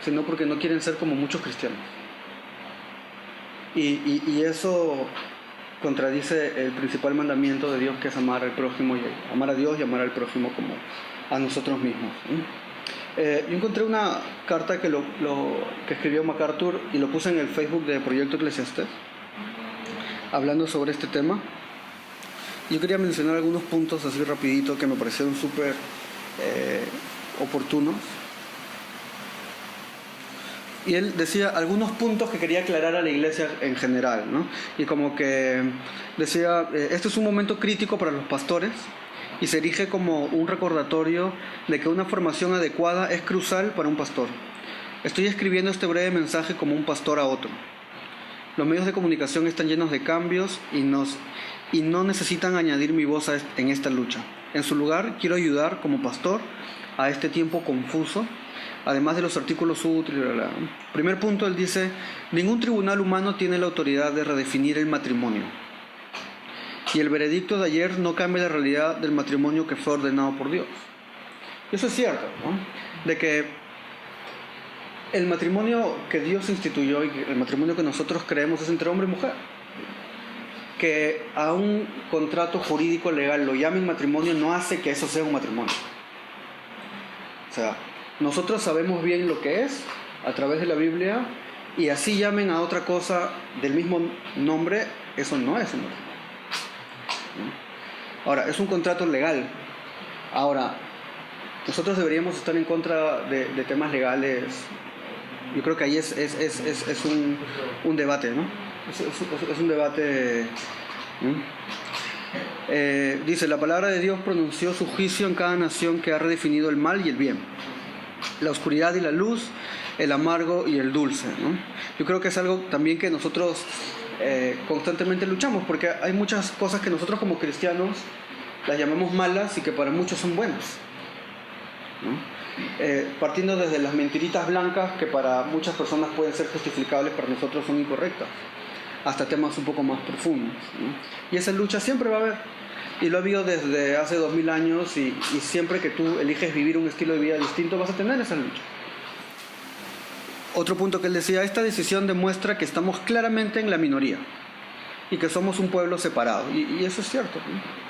sino porque no quieren ser como muchos cristianos, y eso contradice el principal mandamiento de Dios, que es amar al prójimo, y amar a Dios y amar al prójimo como a nosotros mismos, ¿no? Yo encontré una carta que escribió MacArthur y lo puse en el Facebook de Proyecto Eclesiastés, hablando sobre este tema. Yo quería mencionar algunos puntos así rapidito que me parecieron súper oportunos. Y él decía algunos puntos que quería aclarar a la iglesia en general, ¿no? Y como que decía, este es un momento crítico para los pastores y se erige como un recordatorio de que una formación adecuada es crucial para un pastor. Estoy escribiendo este breve mensaje como un pastor a otro. Los medios de comunicación están llenos de cambios y no necesitan añadir mi voz en esta lucha. En su lugar, quiero ayudar como pastor a este tiempo confuso, además de los artículos útiles. Primer punto, él dice, ningún tribunal humano tiene la autoridad de redefinir el matrimonio. Y el veredicto de ayer no cambia la realidad del matrimonio que fue ordenado por Dios. Y eso es cierto, ¿no? De que el matrimonio que Dios instituyó y el matrimonio que nosotros creemos es entre hombre y mujer. Que a un contrato jurídico legal lo llamen matrimonio no hace que eso sea un matrimonio. O sea, nosotros sabemos bien lo que es a través de la Biblia, y así llamen a otra cosa del mismo nombre, eso no es un matrimonio. Ahora, es un contrato legal. Ahora, nosotros deberíamos estar en contra de temas legales. Yo creo que ahí es un debate, ¿no? Es un debate. Dice, la palabra de Dios pronunció su juicio en cada nación que ha redefinido el mal y el bien, la oscuridad y la luz, el amargo y el dulce, ¿no? Yo creo que es algo también que nosotros constantemente luchamos, porque hay muchas cosas que nosotros como cristianos las llamamos malas y que para muchos son buenas, ¿no? Partiendo desde las mentiritas blancas que para muchas personas pueden ser justificables, para nosotros son incorrectas, hasta temas un poco más profundos, ¿no? Y esa lucha siempre va a haber, y lo ha habido desde hace 2000 años, y siempre que tú eliges vivir un estilo de vida distinto vas a tener esa lucha. Otro punto que él decía, esta decisión demuestra que estamos claramente en la minoría y que somos un pueblo separado, y eso es cierto, ¿no?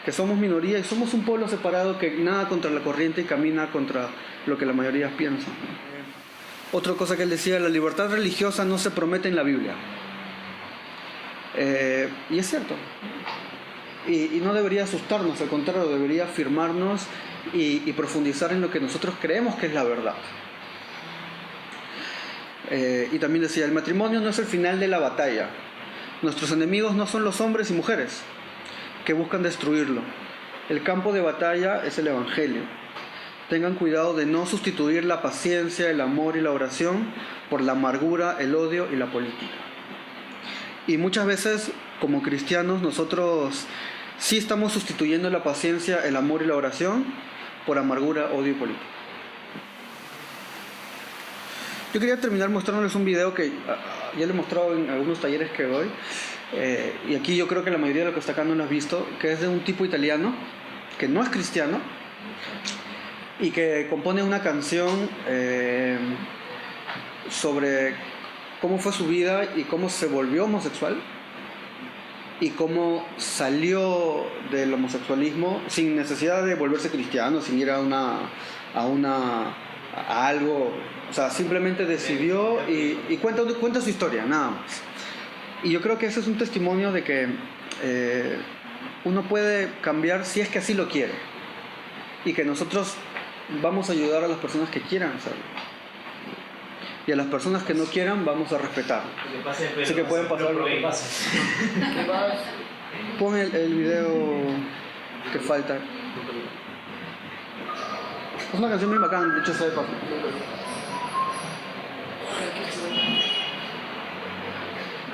Que somos minoría y somos un pueblo separado que nada contra la corriente y camina contra lo que la mayoría piensa, ¿no? Otra cosa que él decía, la libertad religiosa no se promete en la Biblia. Y es cierto. Y no debería asustarnos, al contrario, debería afirmarnos y profundizar en lo que nosotros creemos que es la verdad. Y también decía, el matrimonio no es el final de la batalla. Nuestros enemigos no son los hombres y mujeres que buscan destruirlo. El campo de batalla es el Evangelio. Tengan cuidado de no sustituir la paciencia, el amor y la oración por la amargura, el odio y la política. Y muchas veces, como cristianos, nosotros sí estamos sustituyendo la paciencia, el amor y la oración por amargura, odio y política. Yo quería terminar mostrándoles un video que ya le he mostrado en algunos talleres que doy, y aquí yo creo que la mayoría de los que está acá no lo has visto, que es de un tipo italiano que no es cristiano y que compone una canción sobre cómo fue su vida y cómo se volvió homosexual y cómo salió del homosexualismo sin necesidad de volverse cristiano, sin ir a algo, o sea, simplemente decidió y cuenta su historia, nada más. Y yo creo que ese es un testimonio de que uno puede cambiar si es que así lo quiere, y que nosotros vamos a ayudar a las personas que quieran hacerlo, y a las personas que no quieran vamos a respetarlo. Así que pueden pasar lo que pase. Pon el video que falta. Es una canción muy bacana, dicho sea de paso.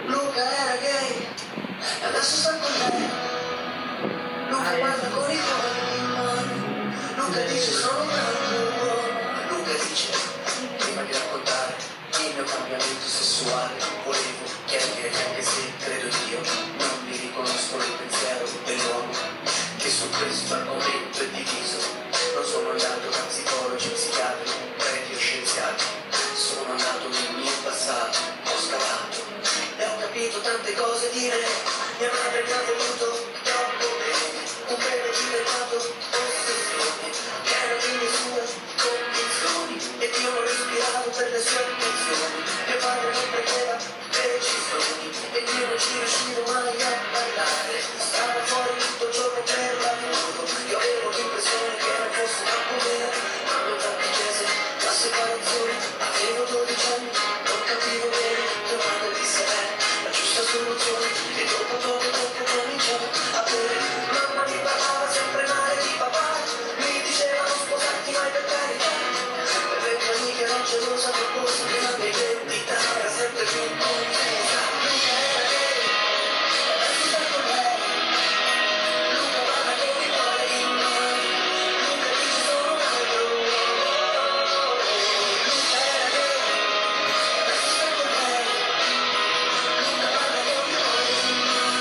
Luca era gay, adesso sta con lei. Luca guarda con i cuori in mano. Luca dice sono un altro uomo. Luca dice, prima di raccontare il mio cambiamento sessuale, volevo chiarire che anche se credo in Dio, non mi riconosco nel pensiero dell'uomo che su questo argomento è diviso. Non sono andato da psicologi, psichiatri, preti o scienziati. Sono nato nel mio passato, ho scavato e ho capito tante cose di me. Mia madre mi ha voluto troppo bene, un bene diventato ossessione, pieno di misure, convinzioni, ed io non respiravo per le sue intenzioni. Mio padre non prendeva decisioni ed io non ci riuscivo mai a parlare. Stava fuori tutto il giorno per lavoro, io avevo l'impressione che non fosse troppo vero. Quando tanti chiese la separazione, avevo 12 anni, non capivo bene. Mia madre disse la giusta soluzione e dopo poco tempo cominciò a bere. Mamma mi parlava sempre male di papà, mi diceva non sposarti mai per carità. Per le tue amiche non gelosa per cose che la mia identità era sempre più confusa. Luca era gay, adesso sta con lei. Luca parla con i cuori in mano. Luca dice sono un altro uomo. Luca era gay, adesso sta con lei. Luca parla con i cuori in mano.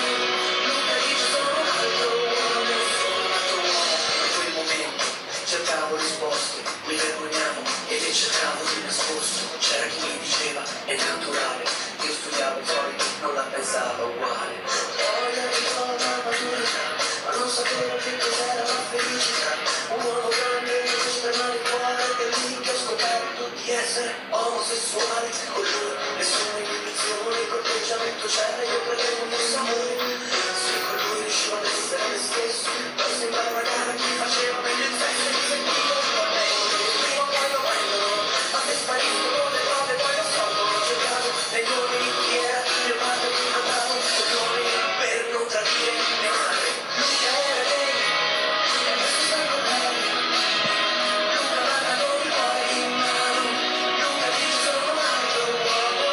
Luca dice sono un altro uomo. Sono un altro uomo. In quel momento cercavo risposte, mi vergognavo e le cercavo di nascosto. C'era chi mi diceva è naturale, io studiavo poi non la pensavo uguale. Poi arrivò la maturità, ma non sapevo che cos'era la felicità. Un uomo grande mi fece male il cuore, ed è lì che ho scoperto di essere omosessuale. Con lui nessuna inibizione, corteggiamento c'era, io credevo fosse amore. Se con lui riuscivo ad essere me stesso, poi sembrava una gara che faceva meglio il sesso e mi sentivo un bene. Prima o poi lo prendono, ma se sparisco con le prove poi lo scoprono. Cercavo negli uomini chi era mio padre, mi mandavo gli uomini per non tradire mia madre. Luca era gay, adesso sta con lei. Luca parla con i cuori in mano. Luca dice sono un altro uomo.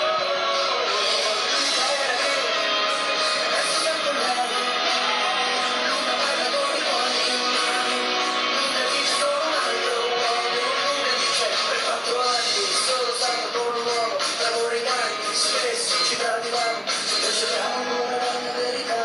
Luca era gay, adesso sta con lei. Luca parla con i cuori in mano. Luca dice sono un altro uomo. Luca dice per 4 anni sono stato con un uomo, l'amore in anni, spesso ci tradivamo, io cercavo ancora la mia verità,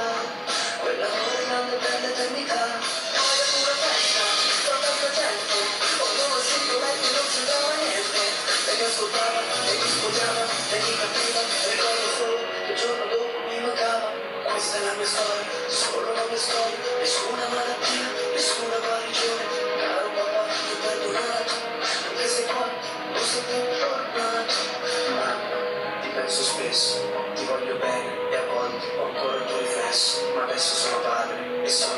quell'amore grande per l'eternità. Poi a pura festa, tra tanta gente, ho conosciuto lei che non c'entrava niente, e mi ascoltava, e mi sfogliava, e mi capiva, ricordo solo che il giorno dopo mi mancava. Questa è la mia storia, solo la mia storia, nessuna malattia, nessuna guarigione, caro papà, ti ho perdonato, anche se qua non sei più tornato. Mamma, ti penso spesso, ti voglio bene e a volte ho ancora il tuo riflesso, ma adesso sono padre e so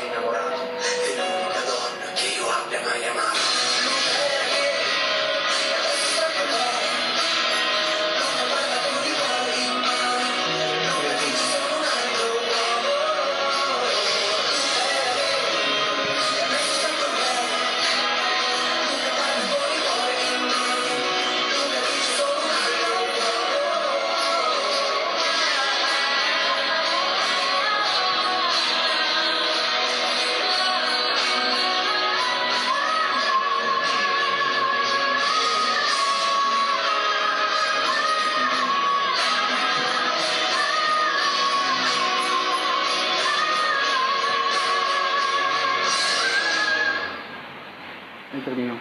terminó.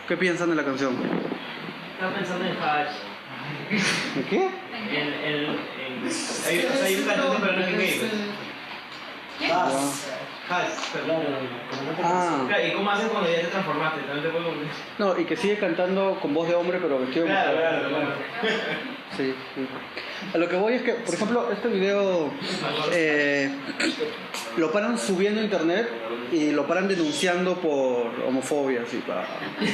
¿Qué piensan de la canción? Estaba pensando en Hash. ¿En qué? Hay un cantante, pero no es gay, pues. Hash, perdón. Ah, Claro, ¿y cómo hacen cuando ya te transformaste? También te puedo... no, y que sigue cantando con voz de hombre, pero vestido de mujer. Claro. Sí, sí. A lo que voy es que, por ejemplo, este video lo paran subiendo a internet y lo paran denunciando por homofobia, así,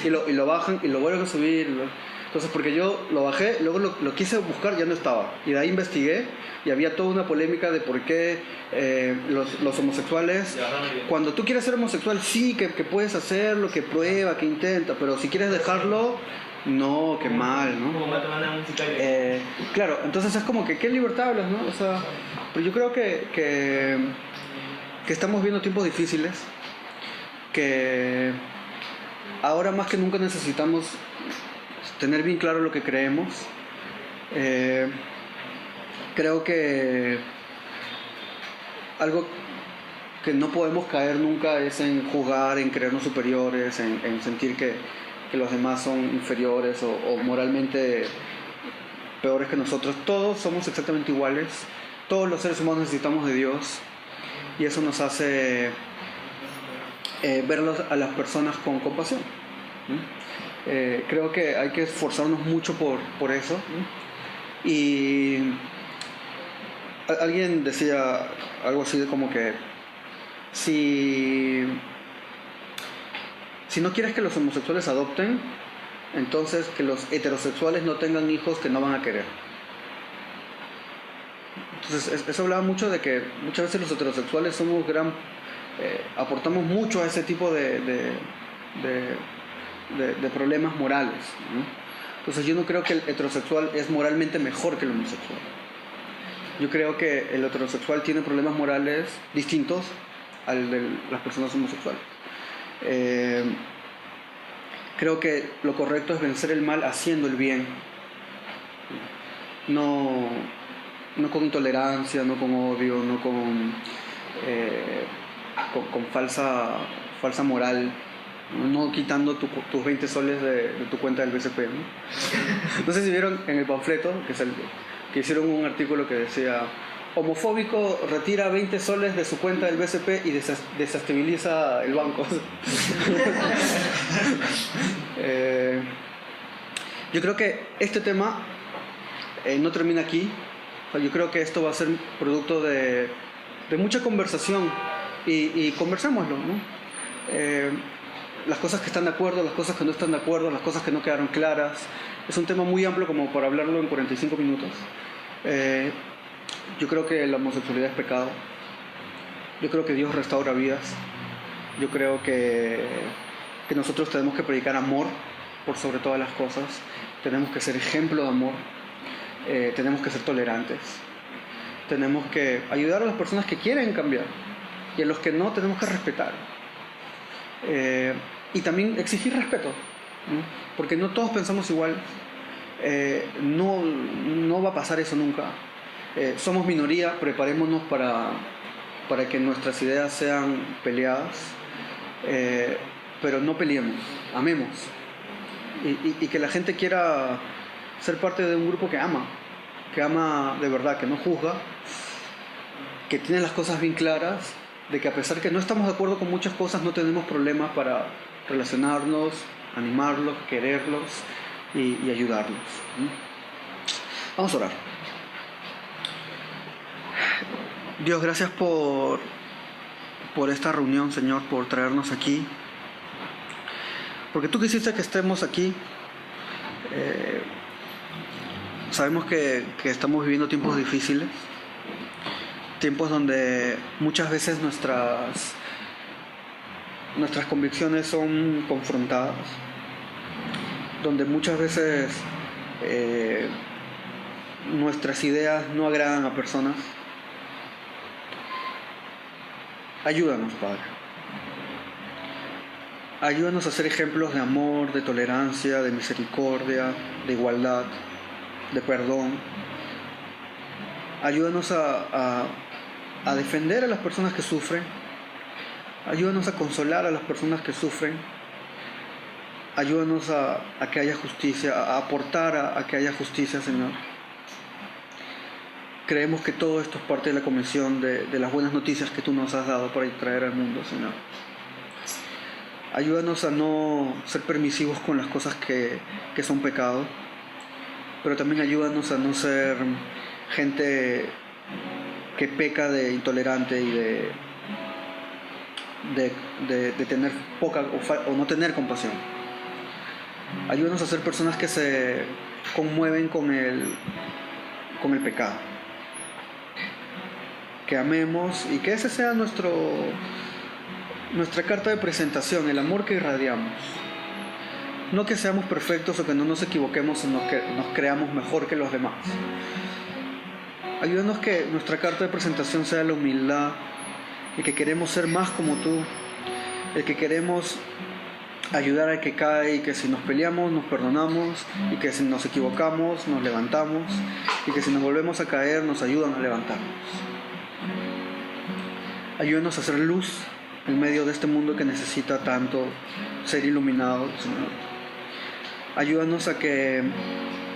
y lo bajan y lo vuelven a subir. Entonces, porque yo lo bajé, luego lo quise buscar, ya no estaba. Y de ahí investigué y había toda una polémica de por qué los homosexuales, cuando tú quieres ser homosexual, sí, que puedes hacerlo, que prueba, que intenta, pero si quieres dejarlo, no, qué mal, ¿no? Como te mandan un sicario. Claro, entonces es como que qué libertad hablas, ¿no? O sea, pero yo creo que estamos viendo tiempos difíciles, que ahora más que nunca necesitamos tener bien claro lo que creemos. Creo que algo que no podemos caer nunca es en juzgar, en creernos superiores, en sentir que los demás son inferiores o moralmente peores que nosotros. Todos somos exactamente iguales, todos los seres humanos necesitamos de Dios y eso nos hace ver a las personas con compasión. Creo que hay que esforzarnos mucho por eso. Y alguien decía algo así de como que si no quieres que los homosexuales adopten, entonces que los heterosexuales no tengan hijos que no van a querer. Entonces eso hablaba mucho de que muchas veces los heterosexuales somos aportamos mucho a ese tipo de problemas morales, ¿no? Entonces yo no creo que el heterosexual es moralmente mejor que el homosexual. Yo creo que el heterosexual tiene problemas morales distintos al de las personas homosexuales. Creo que lo correcto es vencer el mal haciendo el bien, no con intolerancia, no con odio, no con falsa moral, no quitando tus 20 soles de tu cuenta del BCP, ¿no? No sé si vieron en el panfleto que hicieron un artículo que decía: homofóbico retira 20 soles de su cuenta del BCP y desestabiliza el banco. Yo creo que este tema no termina aquí. Yo creo que esto va a ser producto de mucha conversación y conversémoslo, ¿no? Las cosas que están de acuerdo, las cosas que no están de acuerdo, las cosas que no quedaron claras. Es un tema muy amplio como para hablarlo en 45 minutos. Yo creo que la homosexualidad es pecado. Yo creo que Dios restaura vidas. Yo creo que nosotros tenemos que predicar amor por sobre todas las cosas. Tenemos que ser ejemplo de amor. Tenemos que ser tolerantes. Tenemos que ayudar a las personas que quieren cambiar. Y a los que no, tenemos que respetar. Y también exigir respeto, ¿no? Porque no todos pensamos igual. No va a pasar eso nunca. Somos minoría, preparémonos para que nuestras ideas sean peleadas, pero no peleemos, amemos. Y que la gente quiera ser parte de un grupo que ama de verdad, que no juzga, que tiene las cosas bien claras, de que a pesar que no estamos de acuerdo con muchas cosas, no tenemos problemas para relacionarnos, animarlos, quererlos y ayudarlos. Vamos a orar. Dios, gracias por esta reunión, Señor, por traernos aquí. Porque tú quisiste que estemos aquí. Sabemos que estamos viviendo tiempos difíciles. Tiempos donde muchas veces nuestras convicciones son confrontadas. Donde muchas veces nuestras ideas no agradan a personas. Ayúdanos, Padre. Ayúdanos a ser ejemplos de amor, de tolerancia, de misericordia, de igualdad, de perdón. Ayúdanos a defender a las personas que sufren. Ayúdanos a consolar a las personas que sufren. ayúdanos a que haya justicia, a aportar a que haya justicia, Señor. Creemos que todo esto es parte de la comisión de las buenas noticias que tú nos has dado para traer al mundo, Señor. Ayúdanos a no ser permisivos con las cosas que son pecado, pero también ayúdanos a no ser gente que peca de intolerante y de tener poca o no tener compasión. Ayúdanos a ser personas que se conmueven con el pecado, que amemos y que ese sea nuestra carta de presentación, el amor que irradiamos. No que seamos perfectos o que no nos equivoquemos o que nos creamos mejor que los demás. Ayúdanos que nuestra carta de presentación sea la humildad, el que queremos ser más como tú, el que queremos ayudar al que cae y que si nos peleamos nos perdonamos y que si nos equivocamos nos levantamos y que si nos volvemos a caer nos ayudan a levantarnos. Ayúdanos a hacer luz en medio de este mundo que necesita tanto ser iluminado, Señor. Ayúdanos a que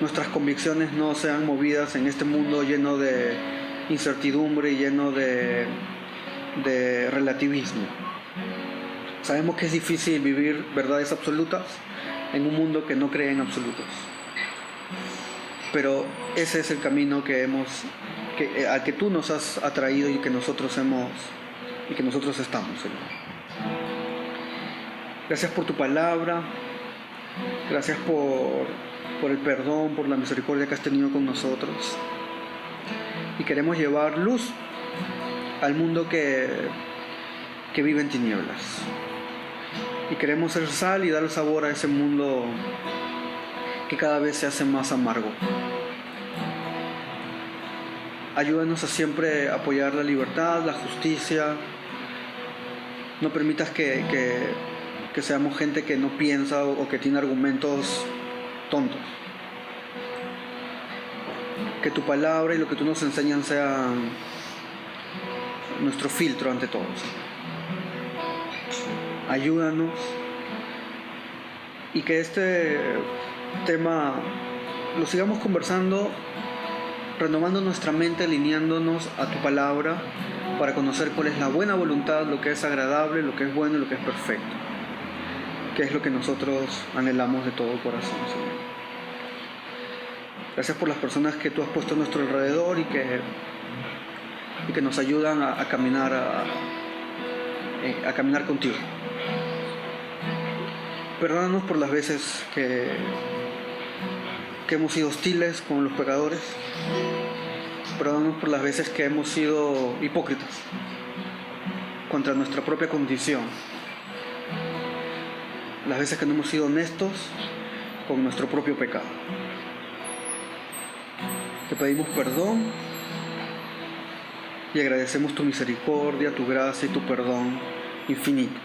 nuestras convicciones no sean movidas en este mundo lleno de incertidumbre y lleno de relativismo. Sabemos que es difícil vivir verdades absolutas en un mundo que no cree en absolutos. Pero ese es el camino al que tú nos has atraído y que nosotros estamos, Señor. Gracias por tu palabra. Gracias por el perdón, por la misericordia que has tenido con nosotros. Y queremos llevar luz al mundo que vive en tinieblas. Y queremos ser sal y dar sabor a ese mundo que cada vez se hace más amargo. Ayúdanos a siempre apoyar la libertad, la justicia. No permitas que seamos gente que no piensa o que tiene argumentos tontos. Que tu palabra y lo que tú nos enseñas sean nuestro filtro ante todos. Ayúdanos y que este tema lo sigamos conversando, renovando nuestra mente, alineándonos a tu palabra para conocer cuál es la buena voluntad, lo que es agradable, lo que es bueno y lo que es perfecto, que es lo que nosotros anhelamos de todo corazón, Señor. Gracias por las personas que tú has puesto a nuestro alrededor y que nos ayudan a caminar contigo. Perdónanos por las veces que hemos sido hostiles con los pecadores. Perdónanos por las veces que hemos sido hipócritas contra nuestra propia condición. Las veces que no hemos sido honestos con nuestro propio pecado. Te pedimos perdón y agradecemos tu misericordia, tu gracia y tu perdón infinito.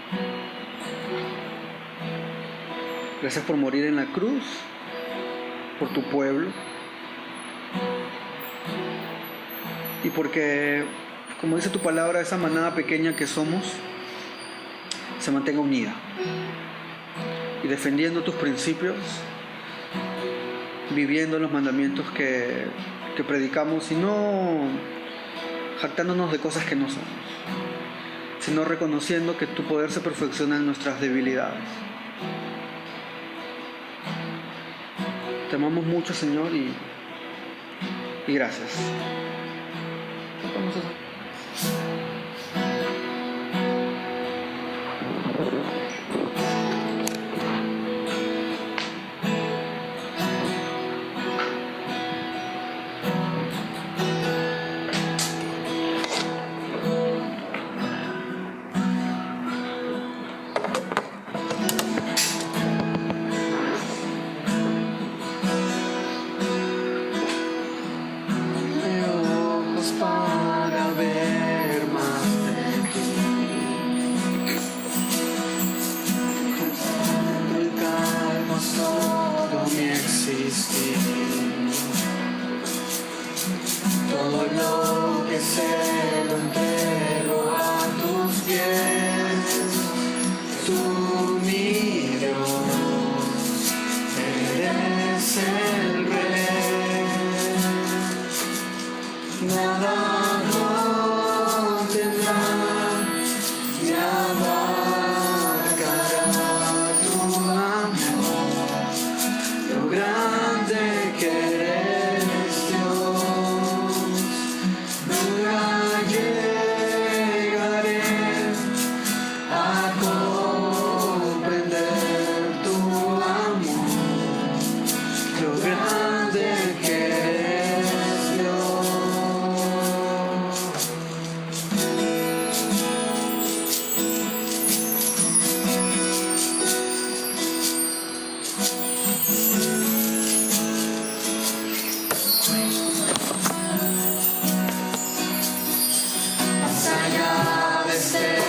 Gracias por morir en la cruz, por tu pueblo y porque, como dice tu palabra, esa manada pequeña que somos se mantenga unida y defendiendo tus principios, viviendo los mandamientos que predicamos y no jactándonos de cosas que no somos, sino reconociendo que tu poder se perfecciona en nuestras debilidades. Te amamos mucho, Señor, y gracias. Vamos a hacer. Todo lo que sé lo entrego a tus pies, tú mi Dios. ser.